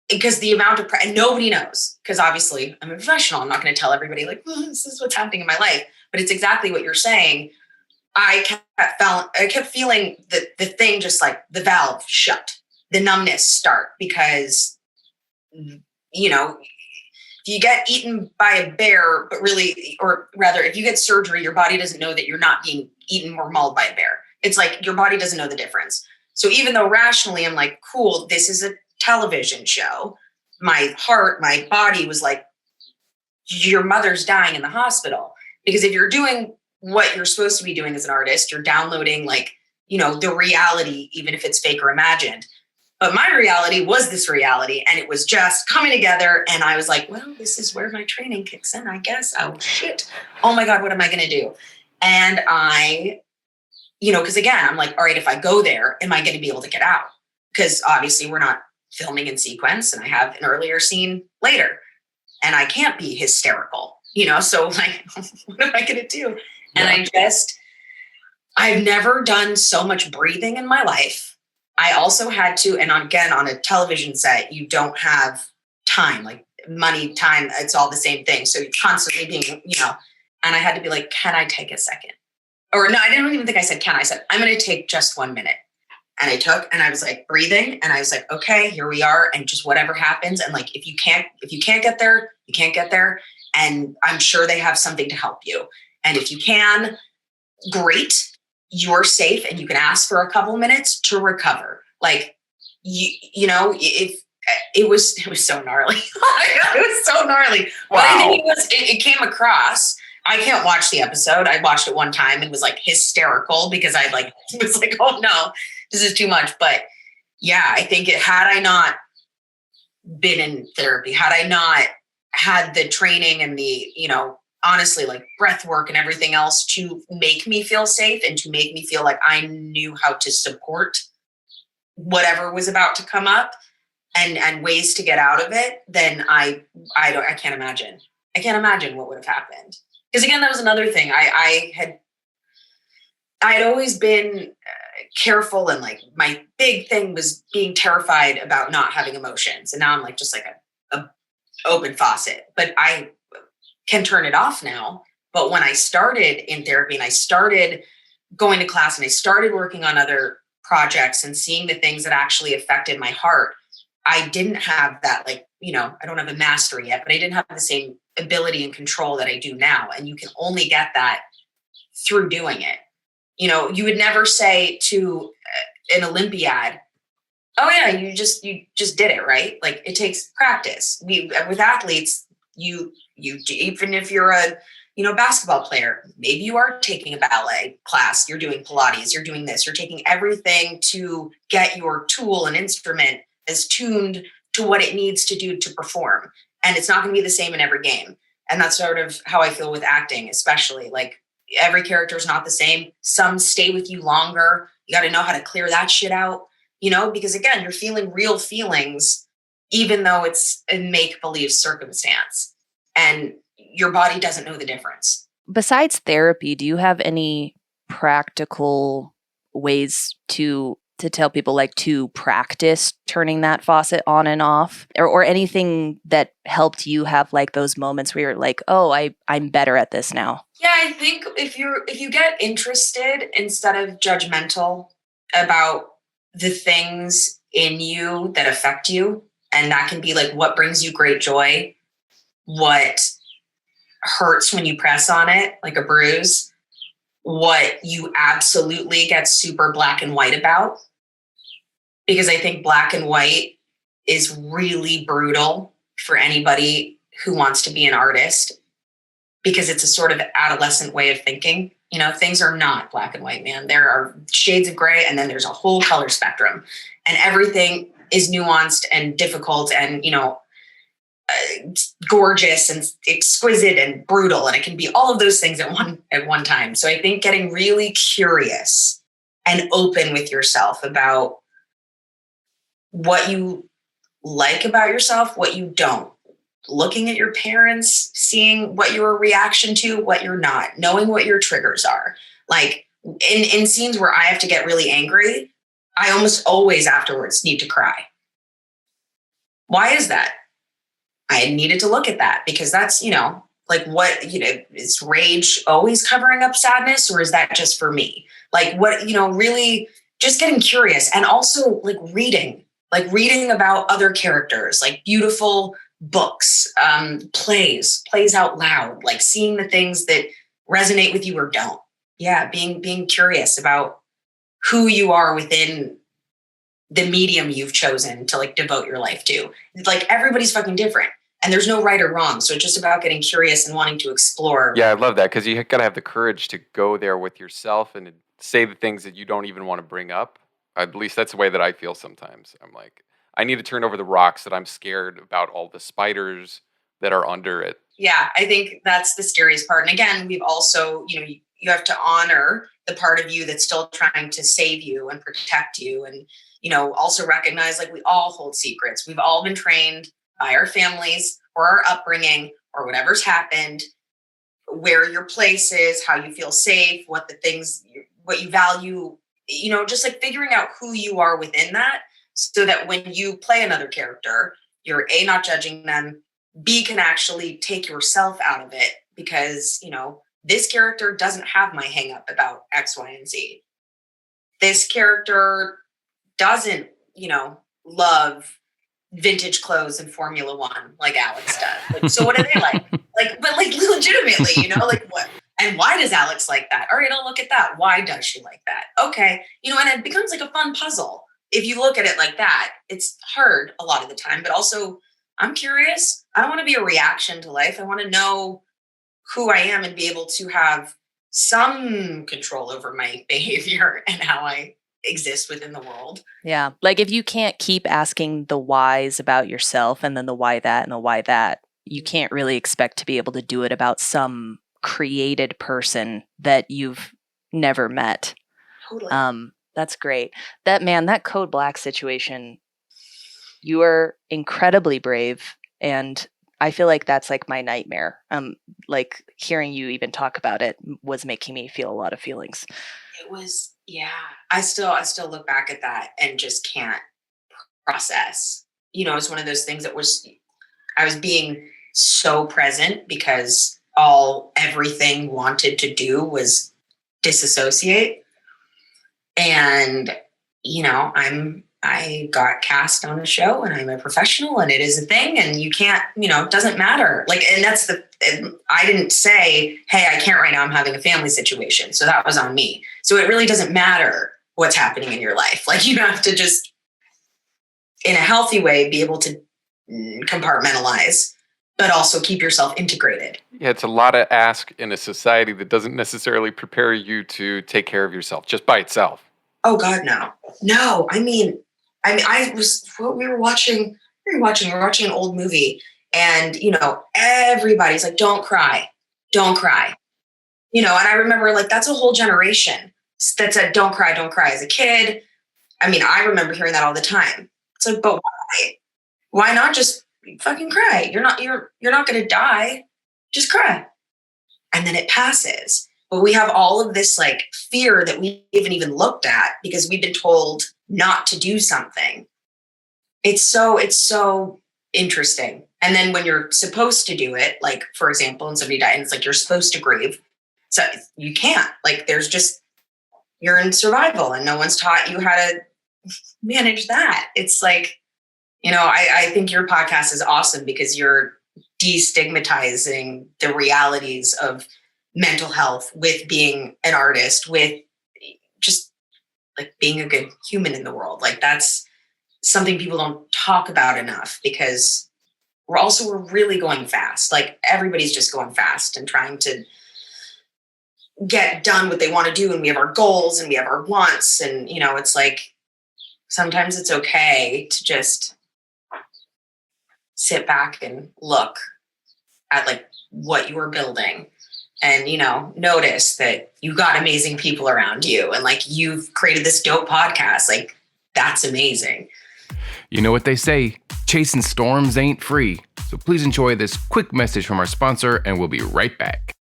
because the amount of, and nobody knows, because obviously I'm a professional. I'm not going to tell everybody like, this is what's happening in my life, but it's exactly what you're saying. I kept feeling the thing, just like the valve shut, the numbness start, because, you know, if you get eaten by a bear, but really, or rather, if you get surgery, your body doesn't know that you're not being eaten or mauled by a bear. It's like your body doesn't know the difference. So even though rationally I'm like, cool, this is a television show, my heart, my body was like, your mother's dying in the hospital. Because if you're doing what you're supposed to be doing as an artist, you're downloading, like, you know, the reality, even if it's fake or imagined. But my reality was this reality, and it was just coming together. And I was like, well, this is where my training kicks in, I guess. Oh, shit. Oh my God, what am I going to do? And I, you know, because again, I'm like, all right, if I go there, am I going to be able to get out? Because obviously we're not filming in sequence, and I have an earlier scene later, and I can't be hysterical, you know? So like, what am I going to do? Yeah. And I've never done so much breathing in my life. I also had to, and again, on a television set, you don't have time, like money, time, it's all the same thing. So you're constantly being, you know, and I had to be like, can I take a second? Or no, I didn't even think I said, can I said, I'm going to take just 1 minute. And I took, and I was like breathing, and I was like, okay, here we are. And just whatever happens. And like, if you can't get there, you can't get there. And I'm sure they have something to help you. And if you can, great. You're safe, and you can ask for a couple minutes to recover. Like, you know, if it was so gnarly. It was so gnarly. Wow. But I think it came across. I can't watch the episode. I watched it one time and was like hysterical, because I like was like, oh no, this is too much. But yeah, I think had I not been in therapy, had I not had the training and the, you know, honestly, like breath work and everything else to make me feel safe and to make me feel like I knew how to support whatever was about to come up, and ways to get out of it, then I can't imagine. I can't imagine what would have happened. Because again, that was another thing. I had always been careful, and like my big thing was being terrified about not having emotions. And now I'm like, just like a open faucet, but I can turn it off now. But when I started in therapy, and I started going to class, and I started working on other projects and seeing the things that actually affected my heart, I didn't have that, like, you know, I don't have a mastery yet, but I didn't have the same ability and control that I do now. And you can only get that through doing it. You know, you would never say to an Olympiad, oh yeah, you just did it, right? Like, it takes practice. With athletes, you even if you're a, you know, basketball player, maybe you are taking a ballet class, you're doing Pilates, you're doing this, you're taking everything to get your tool and instrument as tuned to what it needs to do to perform. And it's not going to be the same in every game. And that's sort of how I feel with acting, especially. Like, every character is not the same. Some stay with you longer. You got to know how to clear that shit out, you know, because again, you're feeling real feelings, even though it's a make-believe circumstance, and your body doesn't know the difference. Besides therapy, do you have any practical ways to tell people, like, to practice turning that faucet on and off, or anything that helped you have like those moments where you're like, oh, I'm better at this now? Yeah, I think if you get interested instead of judgmental about the things in you that affect you, and that can be like what brings you great joy, what hurts when you press on it, like a bruise, what you absolutely get super black and white about. Because I think black and white is really brutal for anybody who wants to be an artist, because it's a sort of adolescent way of thinking. You know, things are not black and white, man. There are shades of gray, and then there's a whole color spectrum, and everything is nuanced and difficult and, you know, gorgeous and exquisite and brutal. And it can be all of those things at one time. So I think getting really curious and open with yourself about what you like about yourself, what you don't. Looking at your parents, seeing what you're a reaction to, what you're not, knowing what your triggers are. Like in scenes where I have to get really angry, I almost always afterwards need to cry. Why is that? I needed to look at that, because that's, you know, Like what, is rage always covering up sadness, or is that just for me? Like what, really just getting curious, and also like reading about other characters, like beautiful books, plays out loud, like seeing the things that resonate with you or don't. Yeah. Being curious about who you are within the medium you've chosen to like devote your life to. Like everybody's fucking different, and there's no right or wrong. So it's just about getting curious and wanting to explore. Yeah, I love that, because you got to have the courage to go there with yourself and say the things that you don't even want to bring up. At least that's the way that I feel sometimes. I'm like, I need to turn over the rocks that I'm scared about all the spiders that are under it. Yeah, I think that's the scariest part. And again, we've also, you have to honor the part of you that's still trying to save you and protect you. And, also recognize like we all hold secrets. We've all been trained by our families or our upbringing or whatever's happened, where your place is, how you feel safe, what you value, just like figuring out who you are within that, so that when you play another character, you're A, not judging them, B, can actually take yourself out of it, because, this character doesn't have my hang up about X, Y, and Z. This character doesn't, love vintage clothes and Formula One like Alex does. Like, so what do they like? But legitimately, like what? And why does Alex like that? All right, I'll look at that. Why does she like that? Okay. And it becomes like a fun puzzle. If you look at it like that, it's hard a lot of the time, but also I'm curious. I don't want to be a reaction to life. I want to know who I am and be able to have some control over my behavior and how I exist within the world. Yeah. Like if you can't keep asking the whys about yourself and then the why that and the why that, you can't really expect to be able to do it about some created person that you've never met. Totally. That's great. That Code Black situation, you are incredibly brave, and I feel like that's like my nightmare. Like hearing you even talk about it was making me feel a lot of feelings. It was, yeah. I still look back at that and just can't process. It's one of those things that I was being so present because everything wanted to do was disassociate. And, I got cast on a show and I'm a professional and it is a thing, and you can't, it doesn't matter. Like, and I didn't say, hey, I can't right now, I'm having a family situation. So that was on me. So it really doesn't matter what's happening in your life. Like you have to just, in a healthy way, be able to compartmentalize, but also keep yourself integrated. Yeah, it's a lot to ask in a society that doesn't necessarily prepare you to take care of yourself just by itself. Oh God, no. No, we were watching an old movie, and, everybody's like, don't cry. And I remember like, that's a whole generation that said, don't cry as a kid. I remember hearing that all the time. It's like, but why? Why not just fucking cry? You're not going to die. Just cry. And then it passes. But we have all of this like fear that we haven't even looked at because we've been told not to do something. It's so interesting. And then when you're supposed to do it, like for example, when somebody died, and it's like you're supposed to grieve. So you can't. Like you're in survival and no one's taught you how to manage that. It's like, I think your podcast is awesome because you're destigmatizing the realities of mental health with being an artist, with just like being a good human in the world. Like that's something people don't talk about enough because we're really going fast. Like everybody's just going fast and trying to get done what they want to do. And we have our goals and we have our wants. And, it's like, sometimes it's okay to just sit back and look at like what you are building and, notice that you got amazing people around you and like you've created this dope podcast. Like that's amazing. You know what they say, chasing storms ain't free. So please enjoy this quick message from our sponsor and we'll be right back.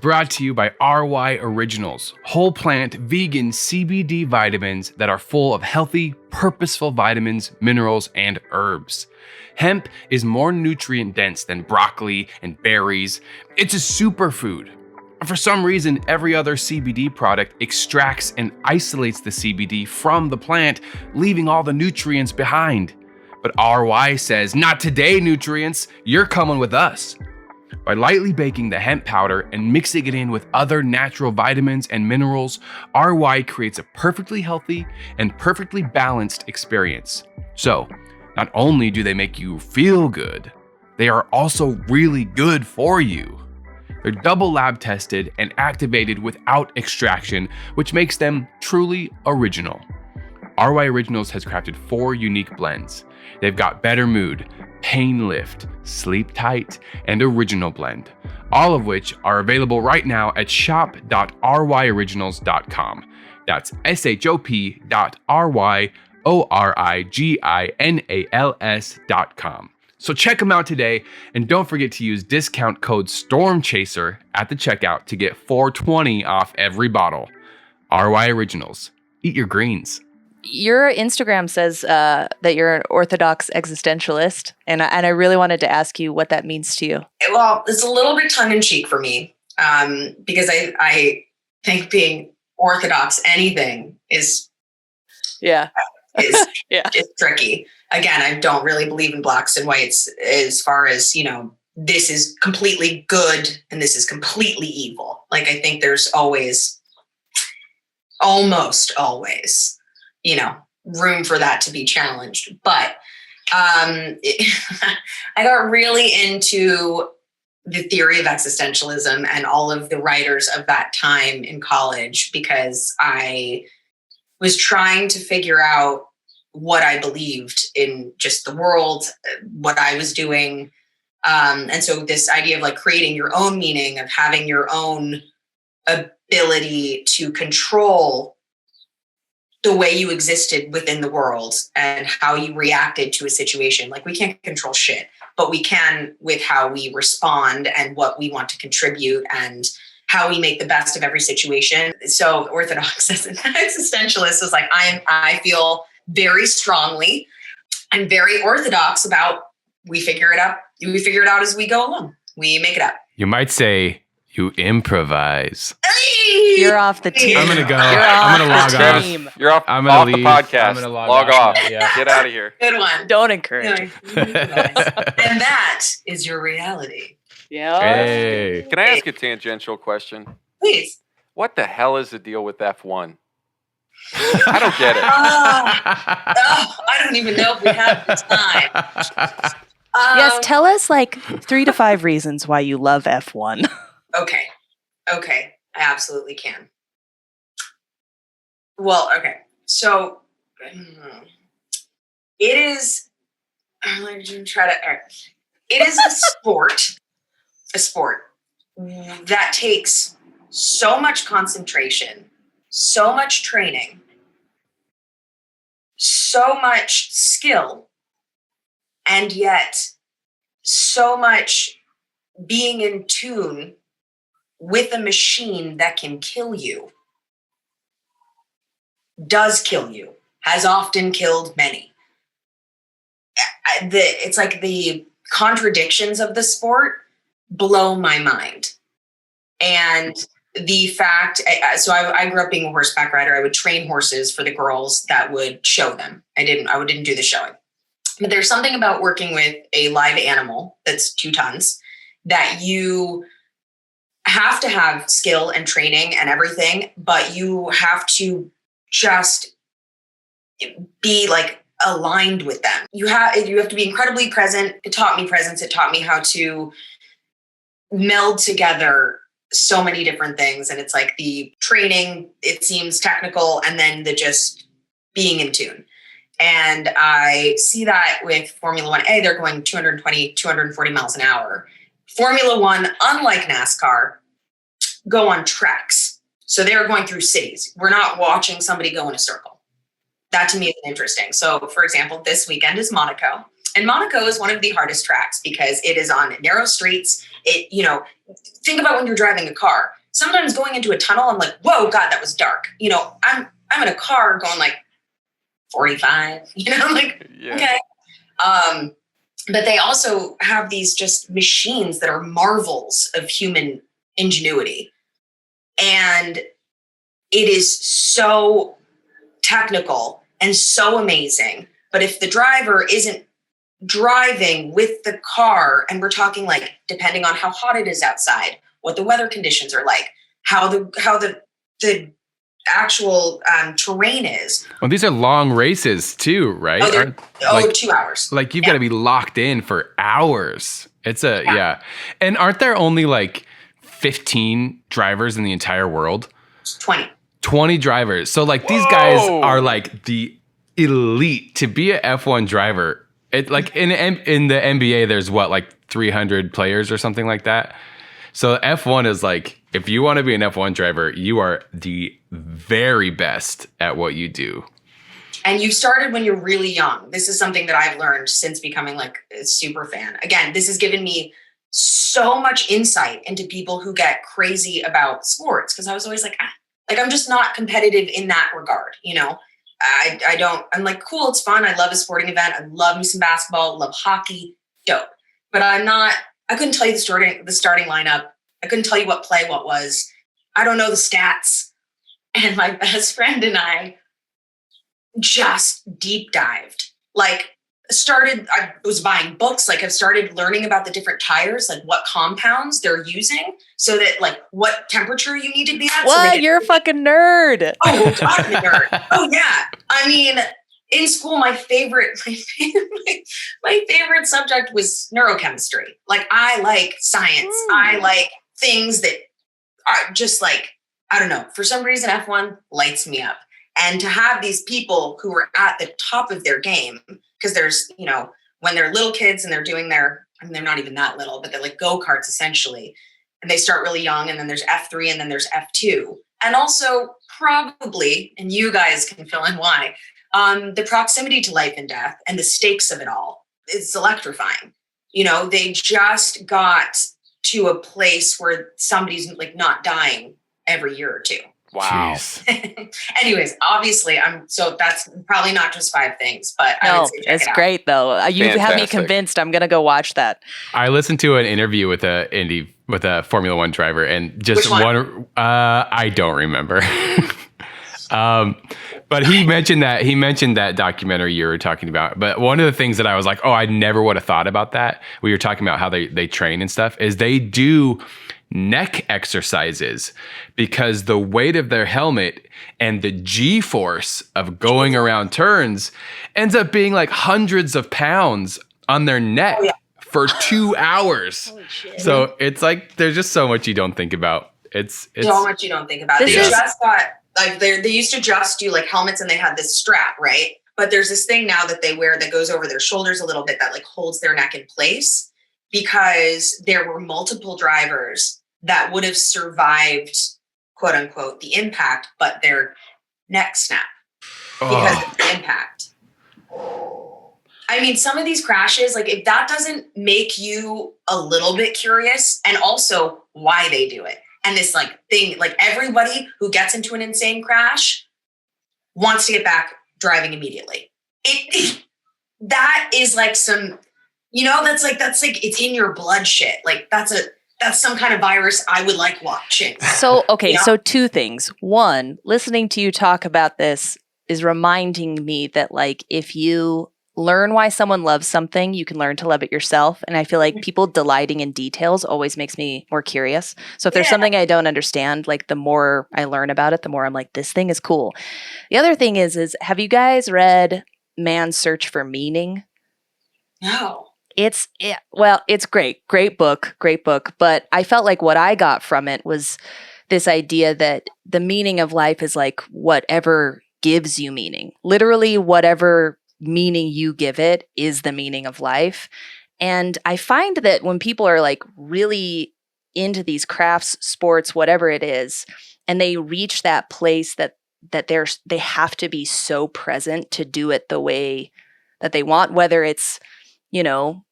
brought to you by RY Originals, whole plant vegan CBD vitamins that are full of healthy, purposeful vitamins, minerals, and herbs. Hemp is more nutrient dense than broccoli and berries. It's a superfood. For some reason, every other CBD product extracts and isolates the CBD from the plant, leaving all the nutrients behind. But RY says, not today, nutrients, you're coming with us. By lightly baking the hemp powder and mixing it in with other natural vitamins and minerals, RY creates a perfectly healthy and perfectly balanced experience. So, not only do they make you feel good, they are also really good for you. They're double lab tested and activated without extraction, which makes them truly original. RY Originals has crafted 4 unique blends. They've got Better Mood, Pain Lift, Sleep Tight, and Original Blend, all of which are available right now at shop.ryoriginals.com. That's shop.ryoriginals.com. So check them out today, and don't forget to use discount code STORMCHASER at the checkout to get $4.20 off every bottle. RY Originals. Eat your greens. Your Instagram says that you're an Orthodox existentialist, and I really wanted to ask you what that means to you. Well, it's a little bit tongue-in-cheek for me, because I think being Orthodox anything is Yeah. is tricky. Again, I don't really believe in blacks and whites as far as, this is completely good and this is completely evil. Like, I think there's almost always, room for that to be challenged. But I got really into the theory of existentialism and all of the writers of that time in college because I was trying to figure out what I believed in just the world, what I was doing. And so this idea of like creating your own meaning, of having your own ability to control the way you existed within the world and how you reacted to a situation. Like, we can't control shit, but we can with how we respond and what we want to contribute and how we make the best of every situation. So Orthodox as an existentialist is like, I feel very strongly and very Orthodox about we figure it out as we go along. We make it up. You might say you improvise. You're off the team. I'm going to go. I'm going to log off. You're off, I'm gonna off leave. the podcast. I'm gonna log off. Yeah. Get out of here. Good one. Don't encourage. And that is your reality. Yeah. Hey. Can I ask a tangential question? Please. What the hell is the deal with F1? I don't get it. I don't even know if we have the time. Yes, tell us like 3 to 5 reasons why you love F1. Okay. I absolutely can. Well, okay. So it is, I'm going to try to, all right. It is a sport that takes so much concentration, so much training, so much skill, and yet so much being in tune with a machine that can kill you, does kill you, has often killed many. It's like the contradictions of the sport blow my mind. And the fact, so I grew up being a horseback rider. I would train horses for the girls that would show them. I didn't do the showing. But there's something about working with a live animal that's 2 tons that you have to have skill and training and everything, but you have to just be like aligned with them. You have to be incredibly present. It taught me presence. It taught me how to meld together so many different things. And it's like the training, it seems technical, and then the just being in tune. And I see that with Formula One. They're going 220, 240 miles an hour. Formula One, unlike NASCAR, go on tracks. So they're going through cities. We're not watching somebody go in a circle. That to me is interesting. So for example, this weekend is Monaco. And Monaco is one of the hardest tracks because it is on narrow streets. It, you know, think about when you're driving a car. Sometimes going into a tunnel, I'm like, whoa, God, that was dark. You know, I'm in a car going like 45, you know, like, okay. But they also have these just machines that are marvels of human ingenuity. And it is so technical and so amazing. But if the driver isn't driving with the car, and we're talking like, depending on how hot it is outside, what the weather conditions are like, how the actual terrain is. Well, these are long races too, right? Like, 2 hours. Like you've got to be locked in for hours. It's yeah. And aren't there only like 15 drivers in the entire world? 20 drivers. So like these guys are like the elite. To be an F1 driver, it like in the NBA, there's what, like 300 players or something like that. So F1 is like, if you want to be an F1 driver, you are the very best at what you do. And you started when you're really young. This is something that I've learned since becoming like a super fan. Again, this has given me so much insight into people who get crazy about sports, because I was always like I'm just not competitive in that regard, you know. I'm like, cool, it's fun. I love a sporting event. I love me some basketball, love hockey, dope. But I couldn't tell you the starting lineup. I couldn't tell you what was. I don't know the stats. And my best friend and I just deep dived. Like, I was buying books. Like, I've started learning about the different tires, like what compounds they're using, so that like what temperature you need to be at. What? You're a fucking nerd. Oh, God, I'm a nerd. Oh, yeah. I mean, in school, my favorite subject was neurochemistry. Like, I like science. I like things that are just like, I don't know. For some reason, F1 lights me up. And to have these people who are at the top of their game, because there's, you know, when they're little kids and they're doing they're not even that little, but they're like go-karts essentially. And they start really young, and then there's F3 and then there's F2. And also probably, and you guys can fill in why, the proximity to life and death and the stakes of it all is electrifying. You know, they just got to a place where somebody's like not dying every year or two. Wow. Anyways, obviously, so that's probably not just 5 things, but I would say check it's it out. great though. You have me Fantastic. convinced. I'm gonna go watch that. I listened to an interview with a Formula One driver, and just Which one? I don't remember. But he mentioned that documentary you were talking about. But one of the things that I was like, I never would have thought about that. We were talking about how they train and stuff, is they do neck exercises because the weight of their helmet and the G-force of going around turns ends up being like hundreds of pounds on their neck for 2 hours. Holy shit. So it's like, there's just so much you don't think about. It's so much you don't think about. They just got, like, they used to just do like helmets and they had this strap, right? But there's this thing now that they wear that goes over their shoulders a little bit that like holds their neck in place, because there were multiple drivers that would have survived, quote unquote, the impact, but their neck snap because of the impact. I mean, some of these crashes, like, if that doesn't make you a little bit curious, and also why they do it. And this like thing, like everybody who gets into an insane crash wants to get back driving immediately. That is like some, you know, that's like it's in your blood shit. Like that's some kind of virus I would like watching. So, okay, Yeah. so 2 things. One, listening to you talk about this is reminding me that, like, if you learn why someone loves something, you can learn to love it yourself. And I feel like people delighting in details always makes me more curious. So if there's something I don't understand, like, the more I learn about it, the more I'm like, this thing is cool. The other thing is have you guys read Man's Search for Meaning? No. It's great book. But I felt like what I got from it was this idea that the meaning of life is like whatever gives you meaning. Literally, whatever meaning you give it is the meaning of life. And I find that when people are like really into these crafts, sports, whatever it is, and they reach that place that they have to be so present to do it the way that they want, whether it's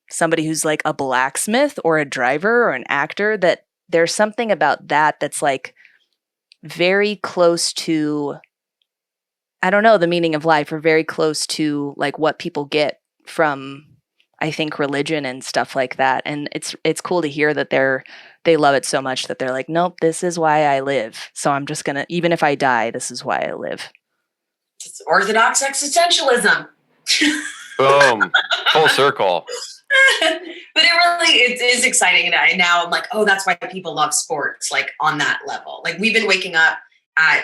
somebody who's like a blacksmith or a driver or an actor, that there's something about that that's like very close to, I don't know, the meaning of life, or very close to like what people get from, I think, religion and stuff like that. And it's cool to hear that they love it so much that they're like, nope, this is why I live. So I'm just gonna, even if I die, this is why I live. It's orthodox existentialism. Boom. Full circle. But it is exciting. And now I'm like, oh, that's why people love sports, like on that level. Like we've been waking up at,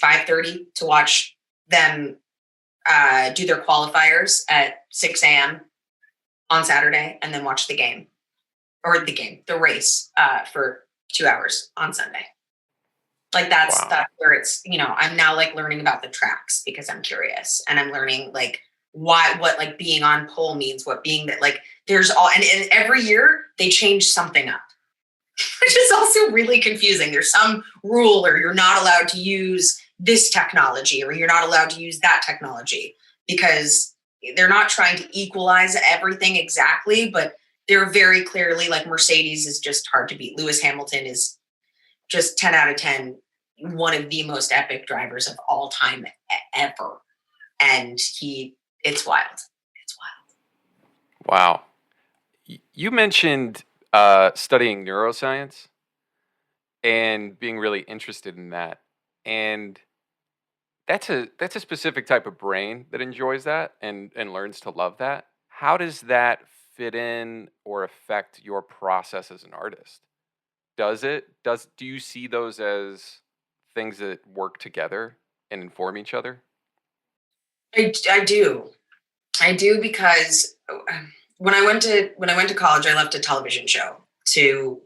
5:30 to watch them do their qualifiers at 6 a.m. on Saturday, and then watch the race for 2 hours on Sunday. Like that's where it's, I'm now like learning about the tracks because I'm curious, and I'm learning like what like being on pole means, what being that, like there's all, and every year they change something up, which is also really confusing. There's some rule, or you're not allowed to use this technology, or you're not allowed to use that technology, because they're not trying to equalize everything exactly, but they're very clearly, like Mercedes is just hard to beat. Lewis Hamilton is just 10 out of 10, one of the most epic drivers of all time ever. And it's wild. It's wild. Wow. You mentioned studying neuroscience and being really interested in that. And that's a specific type of brain that enjoys that and learns to love that. How does that fit in or affect your process as an artist? Do you see those as things that work together and inform each other? I do, because when I went to college, I left a television show to,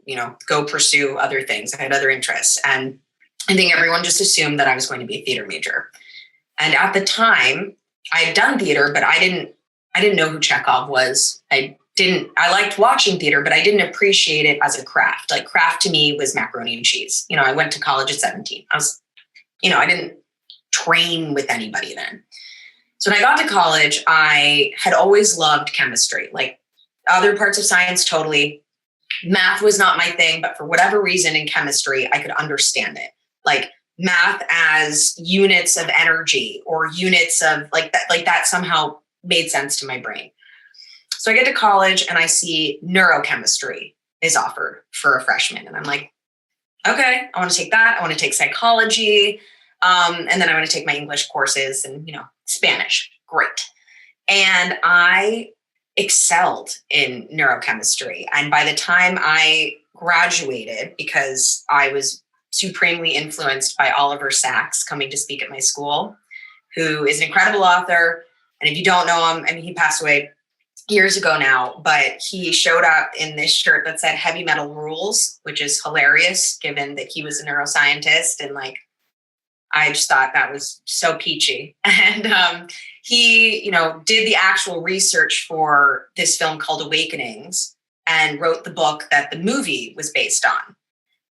go pursue other things. I had other interests, and I think everyone just assumed that I was going to be a theater major. And at the time, I had done theater, but I didn't know who Chekhov was. I liked watching theater, but I didn't appreciate it as a craft. Like craft to me was macaroni and cheese. I went to college at 17. I didn't train with anybody then. So when I got to college, I had always loved chemistry, like other parts of science, totally. Math was not my thing, but for whatever reason in chemistry, I could understand it. Like math as units of energy or units of like that somehow made sense to my brain. So I get to college and I see neurochemistry is offered for a freshman. And I'm like, okay, I want to take that. I want to take psychology. And then I want to take my English courses and, Spanish. Great. And I excelled in neurochemistry. And by the time I graduated, because I was supremely influenced by Oliver Sacks coming to speak at my school, who is an incredible author. And if you don't know him, he passed away years ago now, but he showed up in this shirt that said Heavy Metal Rules, which is hilarious given that he was a neuroscientist. And like, I just thought that was so peachy. And he, did the actual research for this film called Awakenings and wrote the book that the movie was based on.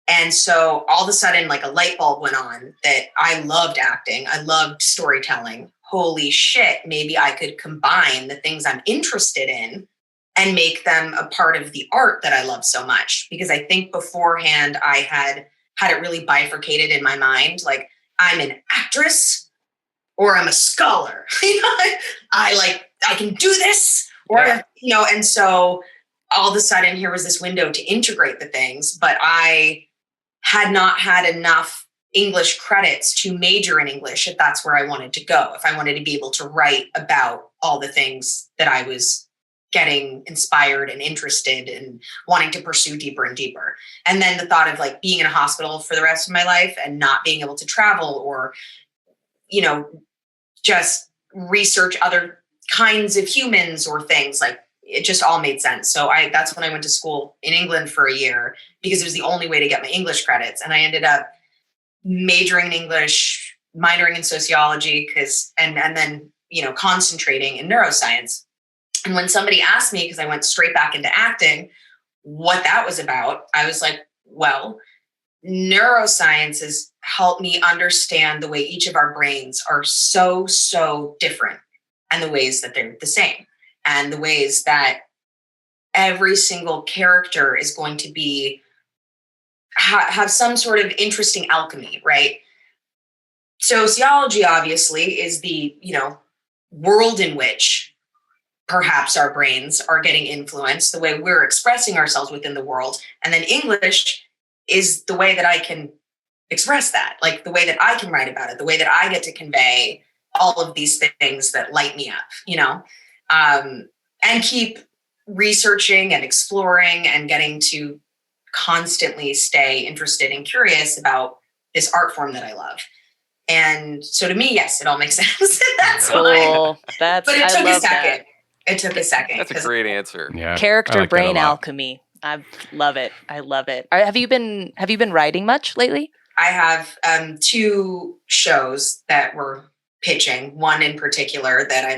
And so all of a sudden, like a light bulb went on that I loved acting. I loved storytelling. Holy shit, maybe I could combine the things I'm interested in and make them a part of the art that I love so much. Because I think beforehand I had it really bifurcated in my mind. Like I'm an actress or I'm a scholar. I can do this or, and so all of a sudden here was this window to integrate the things, but I had not had enough English credits to major in English if that's where I wanted to go, if I wanted to be able to write about all the things that I was getting inspired and interested in wanting to pursue deeper and deeper. And then the thought of like being in a hospital for the rest of my life and not being able to travel or, just research other kinds of humans or things, like it just all made sense. So that's when I went to school in England for a year because it was the only way to get my English credits. And I ended up majoring in English, minoring in sociology and then, concentrating in neuroscience. And when somebody asked me, because I went straight back into acting, what that was about, I was like, well, neuroscience has helped me understand the way each of our brains are so, so different and the ways that they're the same. and the ways that every single character is going to be have some sort of interesting alchemy, right? Sociology obviously is the, world in which perhaps our brains are getting influenced, the way we're expressing ourselves within the world. And then English is the way that I can express that, like the way that I can write about it, the way that I get to convey all of these things that light me up, and keep researching and exploring and getting to constantly stay interested and curious about this art form that I love. And so to me, yes, it all makes sense. That's cool. But it took a second. It took a second. That's a great answer. Yeah, Character like brain alchemy. I love it. Have you been writing much lately? I have 2 shows that we're pitching. One in particular that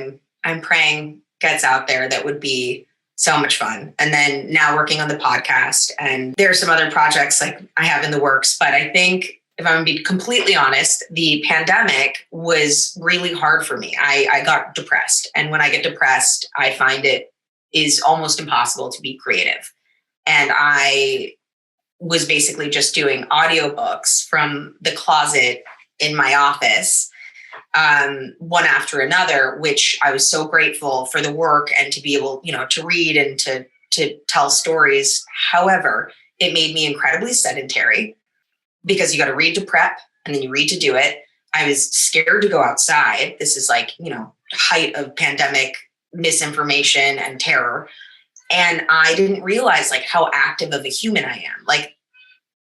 I'm praying gets out there that would be so much fun. And then now working on the podcast, and there are some other projects like I have in the works. But I think, if I'm going to be completely honest, the pandemic was really hard for me. I got depressed. And when I get depressed, I find it is almost impossible to be creative. And I was basically just doing audiobooks from the closet in my office, one after another, which I was so grateful for the work and to be able, to read and to tell stories. However, it made me incredibly sedentary, because you got to read to prep and then you read to do it. I was scared to go outside. This is like, height of pandemic misinformation and terror. And I didn't realize like how active of a human I am. Like,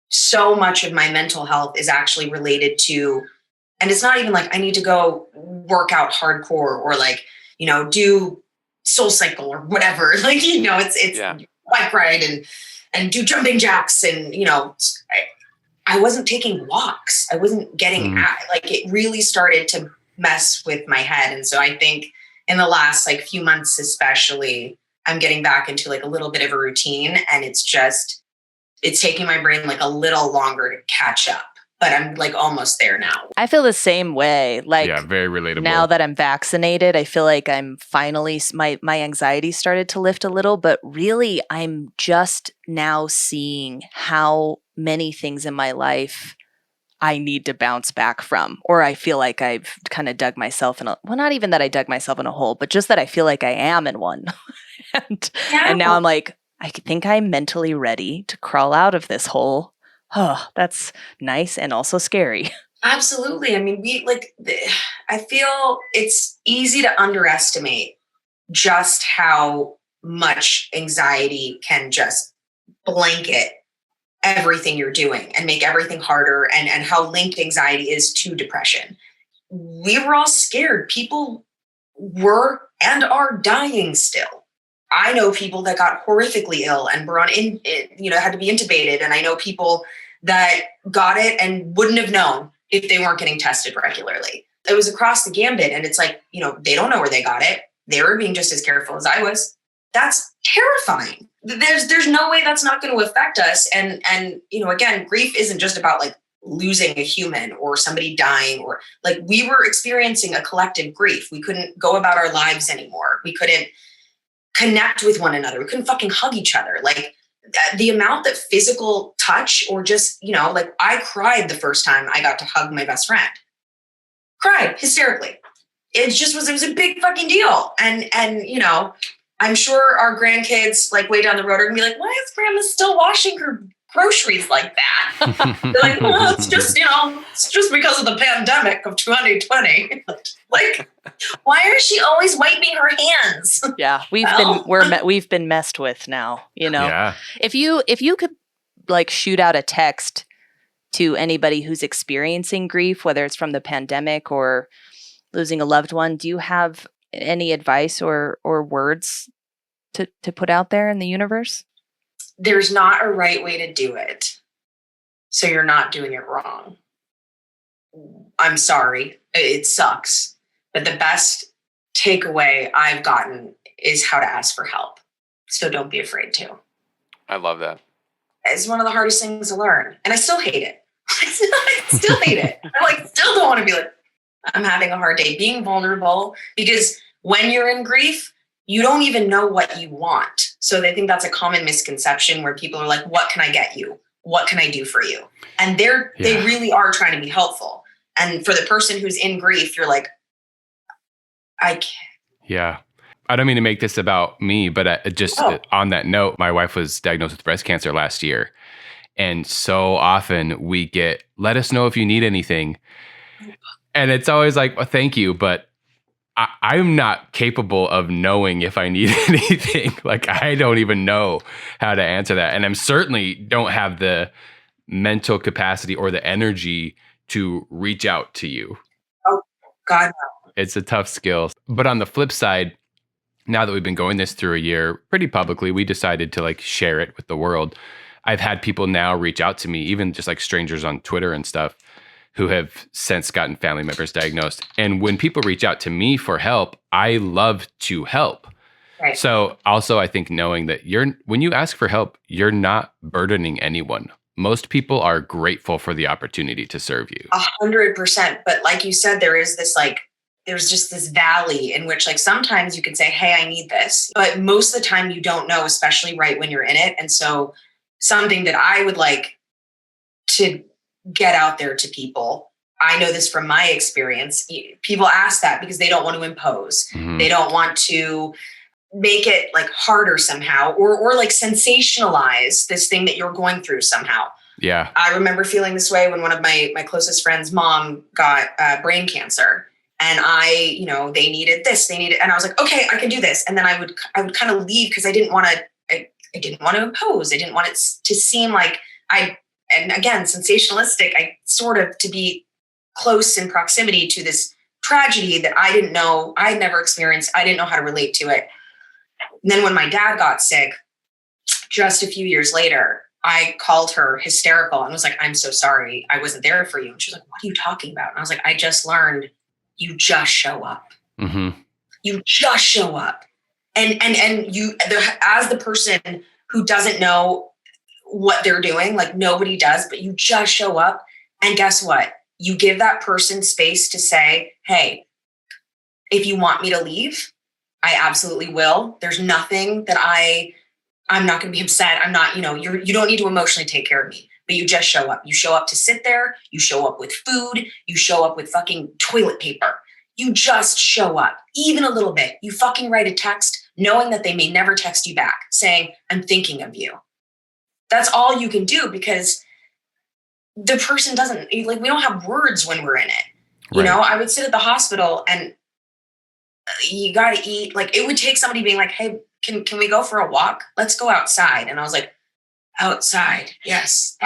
so much of my mental health is actually related to, and it's not even like I need to go work out hardcore or like, do Soul Cycle or whatever. Like, it's bike ride and do jumping jacks and, I wasn't taking walks. I wasn't getting out. Like, it really started to mess with my head. And so I think in the last like few months, especially, I'm getting back into like a little bit of a routine, and it's taking my brain like a little longer to catch up, but I'm like almost there now. I feel the same way. Like, yeah, very relatable. Now that I'm vaccinated, I feel like I'm finally, my anxiety started to lift a little, but really I'm just now seeing how many things in my life I need to bounce back from, or I feel like I've kind of dug myself in not even that I dug myself in a hole, but just that I feel like I am in one. and now I'm like, I think I'm mentally ready to crawl out of this hole. Oh, that's nice and also scary. Absolutely. I mean, I feel it's easy to underestimate just how much anxiety can just blanket everything you're doing and make everything harder, and how linked anxiety is to depression. We were all scared. People were and are dying still. I know people that got horrifically ill and were had to be intubated. And I know people that got it and wouldn't have known if they weren't getting tested regularly. It was across the gambit. And it's like, they don't know where they got it. They were being just as careful as I was. That's terrifying. There's no way that's not going to affect us. And again, grief isn't just about like losing a human or somebody dying, or like we were experiencing a collective grief. We couldn't go about our lives anymore. We couldn't connect with one another. We couldn't fucking hug each other. Like, the amount that physical touch, or just, like I cried the first time I got to hug my best friend. Cried hysterically. It was a big fucking deal. And I'm sure our grandkids like way down the road are gonna be like, why is grandma still washing her groceries like that? They're like, well, it's just because of the pandemic of 2020. Like, why is she always wiping her hands? Yeah, we've been messed with now, Yeah. If you could like shoot out a text to anybody who's experiencing grief, whether it's from the pandemic or losing a loved one, do you have any advice or words to put out there in the universe? There's not a right way to do it, so you're not doing it wrong. I'm sorry. It sucks. But the best takeaway I've gotten is how to ask for help. So don't be afraid to. I love that. It's one of the hardest things to learn. And I still hate it. I still hate it. I still don't want to be like, I'm having a hard day. Being vulnerable, because when you're in grief, you don't even know what you want. So they think that's a common misconception where people are like, what can I get you? What can I do for you? And they really are trying to be helpful. And for the person who's in grief, you're like, I can't. Yeah. I don't mean to make this about me, but on that note, my wife was diagnosed with breast cancer last year. And so often we get, let us know if you need anything. And it's always like, well, thank you, but I'm not capable of knowing if I need anything. Like, I don't even know how to answer that. And I'm certainly don't have the mental capacity or the energy to reach out to you. Oh, God, no. It's a tough skill. But on the flip side, now that we've been going this through a year pretty publicly, we decided to like share it with the world. I've had people now reach out to me, even just like strangers on Twitter and stuff, who have since gotten family members diagnosed. And when people reach out to me for help, I love to help. Right. So also I think knowing that when you ask for help, you're not burdening anyone. Most people are grateful for the opportunity to serve you. 100%. But like you said, there's just this valley in which like sometimes you can say, hey, I need this. But most of the time you don't know, especially right when you're in it. And so something that I would like to get out there to people, I know this from my experience, people ask that because they don't want to impose. Mm-hmm. They don't want to make it like harder somehow or like sensationalize this thing that you're going through somehow. Yeah. I remember feeling this way when one of my closest friends' mom got brain cancer. And they needed this, and I was like, okay, I can do this. And then I would kind of leave because I didn't want to impose. I didn't want it to seem like and again, sensationalistic, to be close in proximity to this tragedy that I didn't know, I had never experienced. I didn't know how to relate to it. And then when my dad got sick, just a few years later, I called her hysterical and was like, I'm so sorry. I wasn't there for you. And she was like, what are you talking about? And I was like, I just learned you just show up. Mm-hmm. You just show up. And as the person who doesn't know what they're doing, like nobody does, but you just show up. And guess what? You give that person space to say, hey, if you want me to leave, I absolutely will. There's nothing that I'm not going to be upset. I'm not, you don't need to emotionally take care of me, but you just show up. You show up to sit there. You show up with food. You show up with fucking toilet paper. You just show up, even a little bit. You fucking write a text knowing that they may never text you back saying, I'm thinking of you. That's all you can do because the person doesn't, like, we don't have words when we're in it. You know, I would sit at the hospital and you got to eat. Like, it would take somebody being like, hey, can we go for a walk? Let's go outside. And I was like, outside. Yes.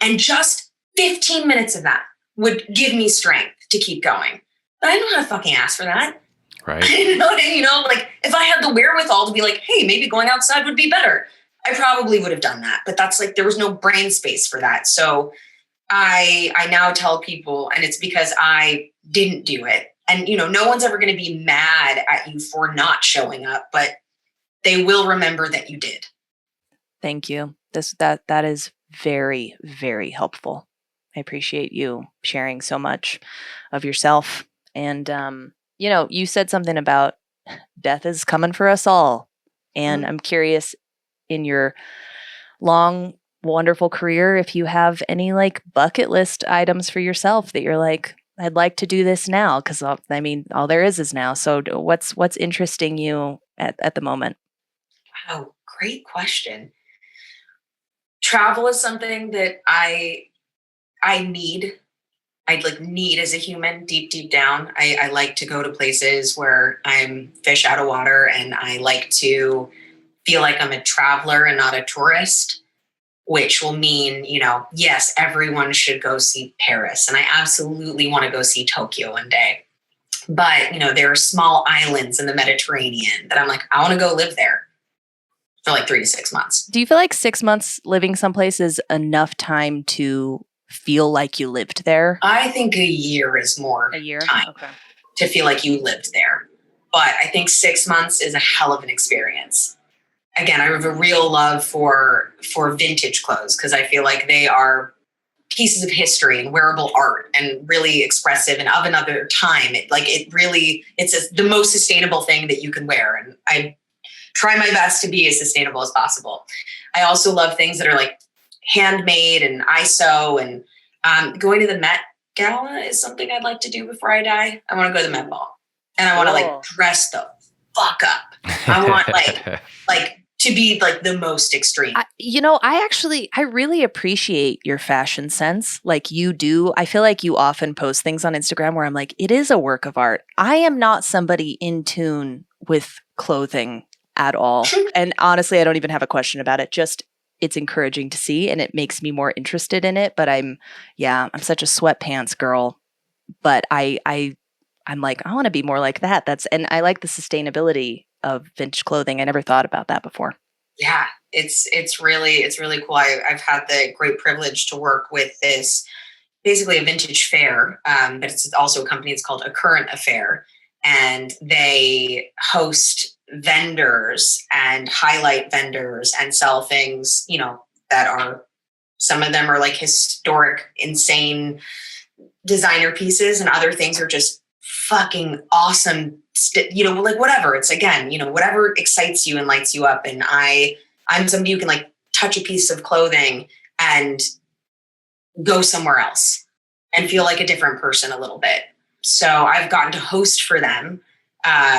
And just 15 minutes of that would give me strength to keep going. But I don't know how to fucking ask for that. Right. Like if I had the wherewithal to be like, hey, maybe going outside would be better, I probably would have done that. But that's like, there was no brain space for that. So I now tell people, and it's because I didn't do it. And, no one's ever going to be mad at you for not showing up, but they will remember that you did. Thank you. That is very, very helpful. I appreciate you sharing so much of yourself. And, you said something about death is coming for us all. And I'm curious, in your long, wonderful career, if you have any like bucket list items for yourself that you're like, I'd like to do this now. Cause all there is now. So what's interesting you at the moment? Wow. Great question. Travel is something that I need. I need as a human deep down. I like to go to places where I'm fish out of water, and I like to feel like I'm a traveler and not a tourist, which will mean, yes, everyone should go see Paris. And I absolutely want to go see Tokyo one day. But, there are small islands in the Mediterranean that I'm like, I want to go live there for like 3 to 6 months. Do you feel like 6 months living someplace is enough time to feel like you lived there? I think a year is more time to feel like you lived there. But I think 6 months is a hell of an experience. Again, I have a real love for vintage clothes because I feel like they are pieces of history and wearable art and really expressive and of another time. It's the most sustainable thing that you can wear. And try my best to be as sustainable as possible. I also love things that are like handmade and ISO, and going to the Met Gala is something I'd like to do before I die. I want to go to the Met Ball, and I want to like dress the fuck up. I want like to be like the most extreme. I really appreciate your fashion sense. Like you do. I feel like you often post things on Instagram where I'm like, it is a work of art. I am not somebody in tune with clothing at all. And honestly, I don't even have a question about it. Just it's encouraging to see and it makes me more interested in it. But I'm such a sweatpants girl. But I'm like, I want to be more like that. And I like the sustainability of vintage clothing. I never thought about that before. Yeah, it's really cool. I've had the great privilege to work with this, basically a vintage fair, but it's also a company. It's called A Current Affair, and they host vendors and highlight vendors and sell things, that are, some of them are like historic, insane designer pieces, and other things are just fucking awesome, like whatever. It's again, whatever excites you and lights you up. And I'm somebody who can like touch a piece of clothing and go somewhere else and feel like a different person a little bit. So I've gotten to host for them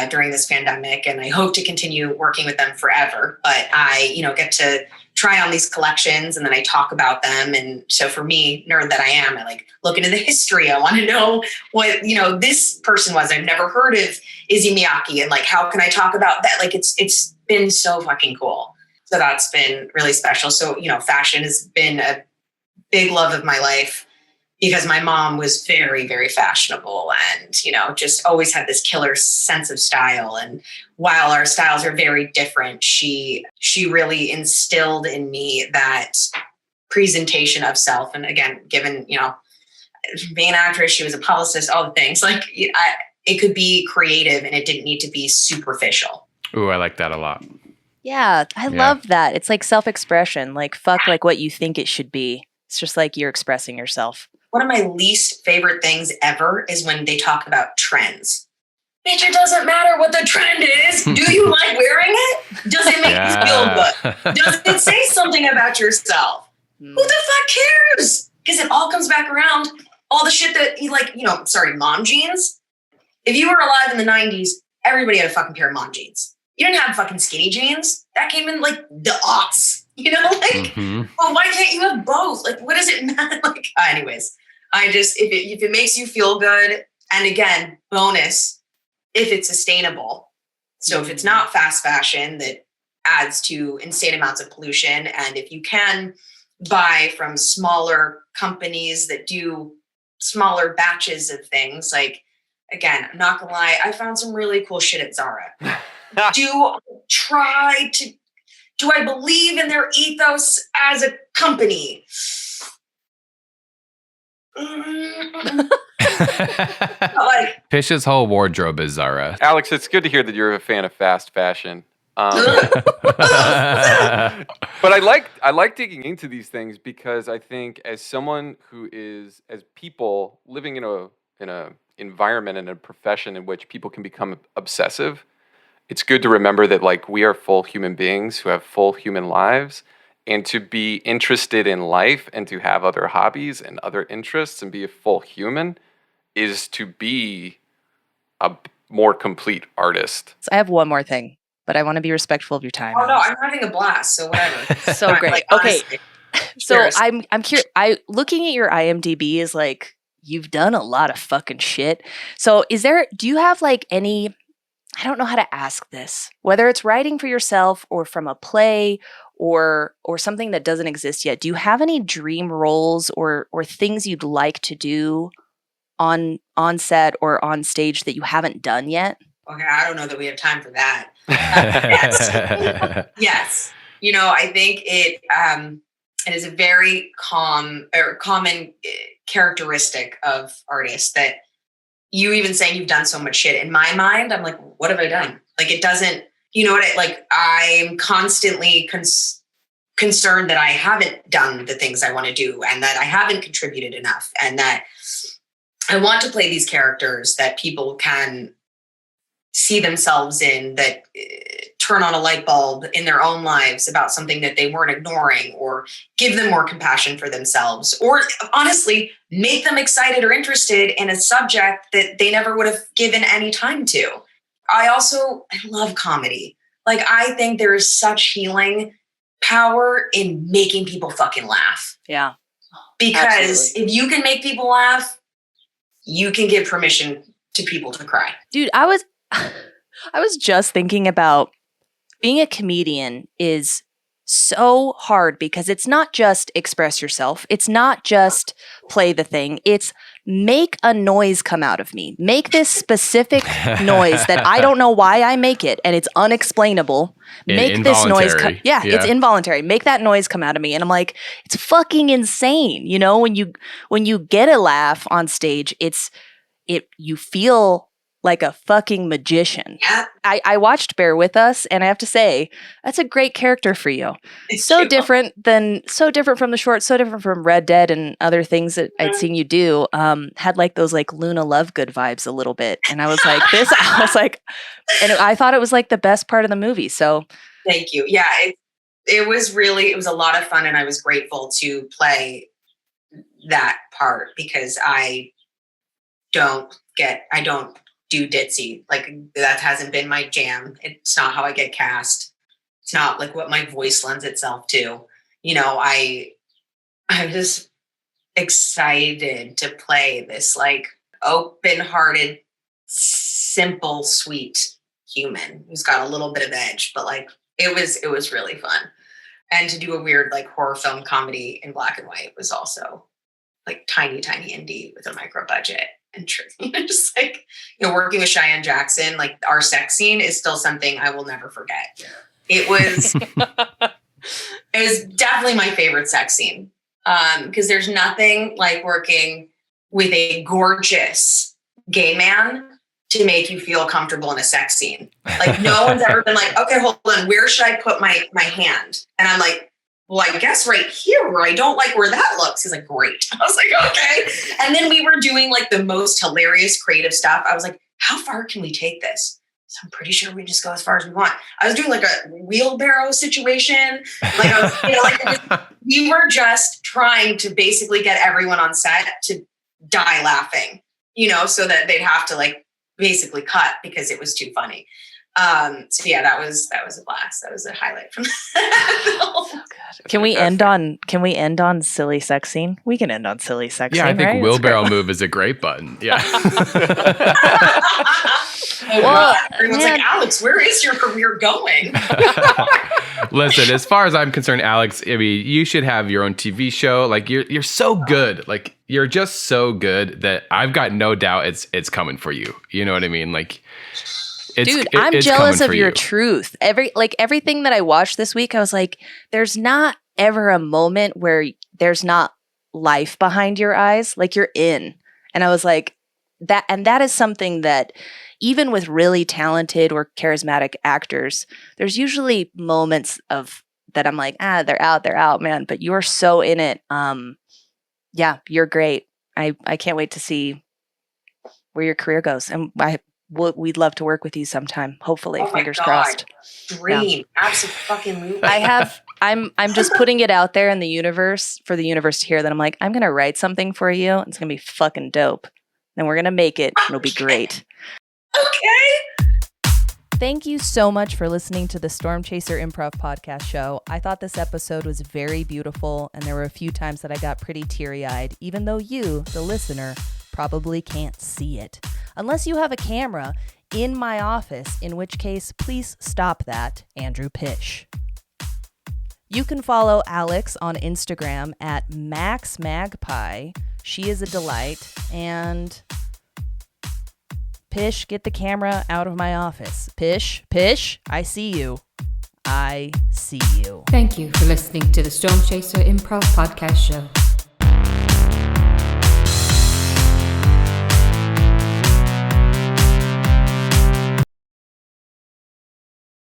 during this pandemic, and I hope to continue working with them forever. But I, get to try on these collections, and then I talk about them. And so for me, nerd that I am, I like look into the history. I want to know what, this person was. I've never heard of Izzy Miyake, and like, how can I talk about that? Like, it's been so fucking cool. So that's been really special. So, fashion has been a big love of my life, because my mom was very, very fashionable and, just always had this killer sense of style. And while our styles are very different, she really instilled in me that presentation of self. And again, given, being an actress, she was a publicist, all the things, like it could be creative and it didn't need to be superficial. Ooh, I like that a lot. Yeah, I love that. It's like self-expression, like fuck like what you think it should be. It's just like you're expressing yourself. One of my least favorite things ever is when they talk about trends. Bitch, it doesn't matter what the trend is. Do you like wearing it? Does it make you feel good? Does it say something about yourself? Who the fuck cares? Because it all comes back around. All the shit that you like, mom jeans. If you were alive in the 90s, everybody had a fucking pair of mom jeans. You didn't have fucking skinny jeans. That came in like the aughts. Well, why can't you have both? Like, what does it matter? Like, anyways, I just, if it makes you feel good, and again, bonus, if it's sustainable. So if it's not fast fashion that adds to insane amounts of pollution, and if you can buy from smaller companies that do smaller batches of things, like, again, I'm not gonna lie, I found some really cool shit at Zara. Do I believe in their ethos as a company? Pish's whole wardrobe is Zara. Alex, it's good to hear that you're a fan of fast fashion. But I like digging into these things, because I think as someone who is, as people living in a environment and a profession in which people can become obsessive, it's good to remember that like we are full human beings who have full human lives, and to be interested in life and to have other hobbies and other interests and be a full human is to be a more complete artist. So I have one more thing, but I want to be respectful of your time. Oh no, I'm having a blast. So whatever. So great. Like, okay. Honestly, So I'm curious. Looking at your IMDb is like, you've done a lot of fucking shit. So do you have like any, I don't know how to ask this, whether it's writing for yourself or from a play or something that doesn't exist yet. Do you have any dream roles or things you'd like to do on set or on stage that you haven't done yet? Okay, I don't know that we have time for that. Yes. Yes. I think it is a very common characteristic of artists that you even saying you've done so much shit. In my mind, I'm like, what have I done? Like, it doesn't, I'm constantly concerned that I haven't done the things I want to do, and that I haven't contributed enough, and that I want to play these characters that people can see themselves in, that turn on a light bulb in their own lives about something that they weren't ignoring, or give them more compassion for themselves, or honestly, make them excited or interested in a subject that they never would have given any time to. I love comedy. Like, I think there is such healing power in making people fucking laugh. Yeah. Because Absolutely. if you can make people laugh, you can give permission to people to cry. Dude, I was just thinking about being a comedian is so hard because it's not just express yourself. It's not just play the thing. It's make a noise come out of me. Make this specific noise that I don't know why I make it and it's unexplainable. Make this noise yeah, it's involuntary. Make that noise come out of me. And I'm like, it's fucking insane. You know, when you get a laugh on stage, you feel like a fucking magician. Yeah. I watched Bear With Us, and I have to say, that's a great character for you. So different from the short, so different from Red Dead and other things that I'd seen you do. Had like those like Luna Lovegood vibes a little bit. And I was like, and I thought it was like the best part of the movie. So thank you. Yeah, it was a lot of fun, and I was grateful to play that part because I don't do ditzy. Like, that hasn't been my jam. It's not how I get cast. It's not like what my voice lends itself to. You know, I'm just excited to play this like open-hearted, simple, sweet human who's got a little bit of edge, but like it was really fun. And to do a weird like horror film comedy in black and white was also like tiny indie with a micro budget. And just like, you know, working with Cheyenne Jackson, like our sex scene is still something I will never forget. It was definitely my favorite sex scene. Because there's nothing like working with a gorgeous gay man to make you feel comfortable in a sex scene. Like, no one's ever been like, okay, hold on, where should I put my hand? And I'm like, well, I guess right here where I don't like where that looks. He's like, great. I was like, okay. And then we were doing like the most hilarious creative stuff. I was like, how far can we take this? So I'm pretty sure we just go as far as we want. I was doing like a wheelbarrow situation. Like, I was, you know, like we were just trying to basically get everyone on set to die laughing, you know, so that they'd have to like basically cut because it was too funny. So yeah, that was a blast. That was a highlight from that. So good. Can we end on silly sex scene? We can end on silly sex scene. Yeah, I think right? wheelbarrow move is a great button. Yeah. Well, everyone's like, Alex, where is your career going? Listen, as far as I'm concerned, Alex, I mean, you should have your own TV show. Like you're so good. Like you're just so good that I've got no doubt it's coming for you. You know what I mean? Like dude, I'm jealous of your truth. Everything that I watched this week, I was like, there's not ever a moment where there's not life behind your eyes. Like you're in. And I was like, that is something that even with really talented or charismatic actors, there's usually moments of that I'm like, they're out, man. But you're so in it. Yeah, you're great. I can't wait to see where your career goes. And we'd love to work with you sometime. Hopefully, fingers crossed. Dream, absolutely. I'm just putting it out there in the universe for the universe to hear that I'm like, I'm gonna write something for you. It's gonna be fucking dope. Then we're gonna make it. It'll be great. Okay. Thank you so much for listening to the Storm Chaser Improv Podcast show. I thought this episode was very beautiful, and there were a few times that I got pretty teary-eyed, even though you, the listener, probably can't see it. Unless you have a camera in my office, in which case, please stop that, Andrew Pish. You can follow Alex on Instagram at MaxMagpie. She is a delight. And Pish, get the camera out of my office. Pish, I see you. I see you. Thank you for listening to the Storm Chaser Improv Podcast Show.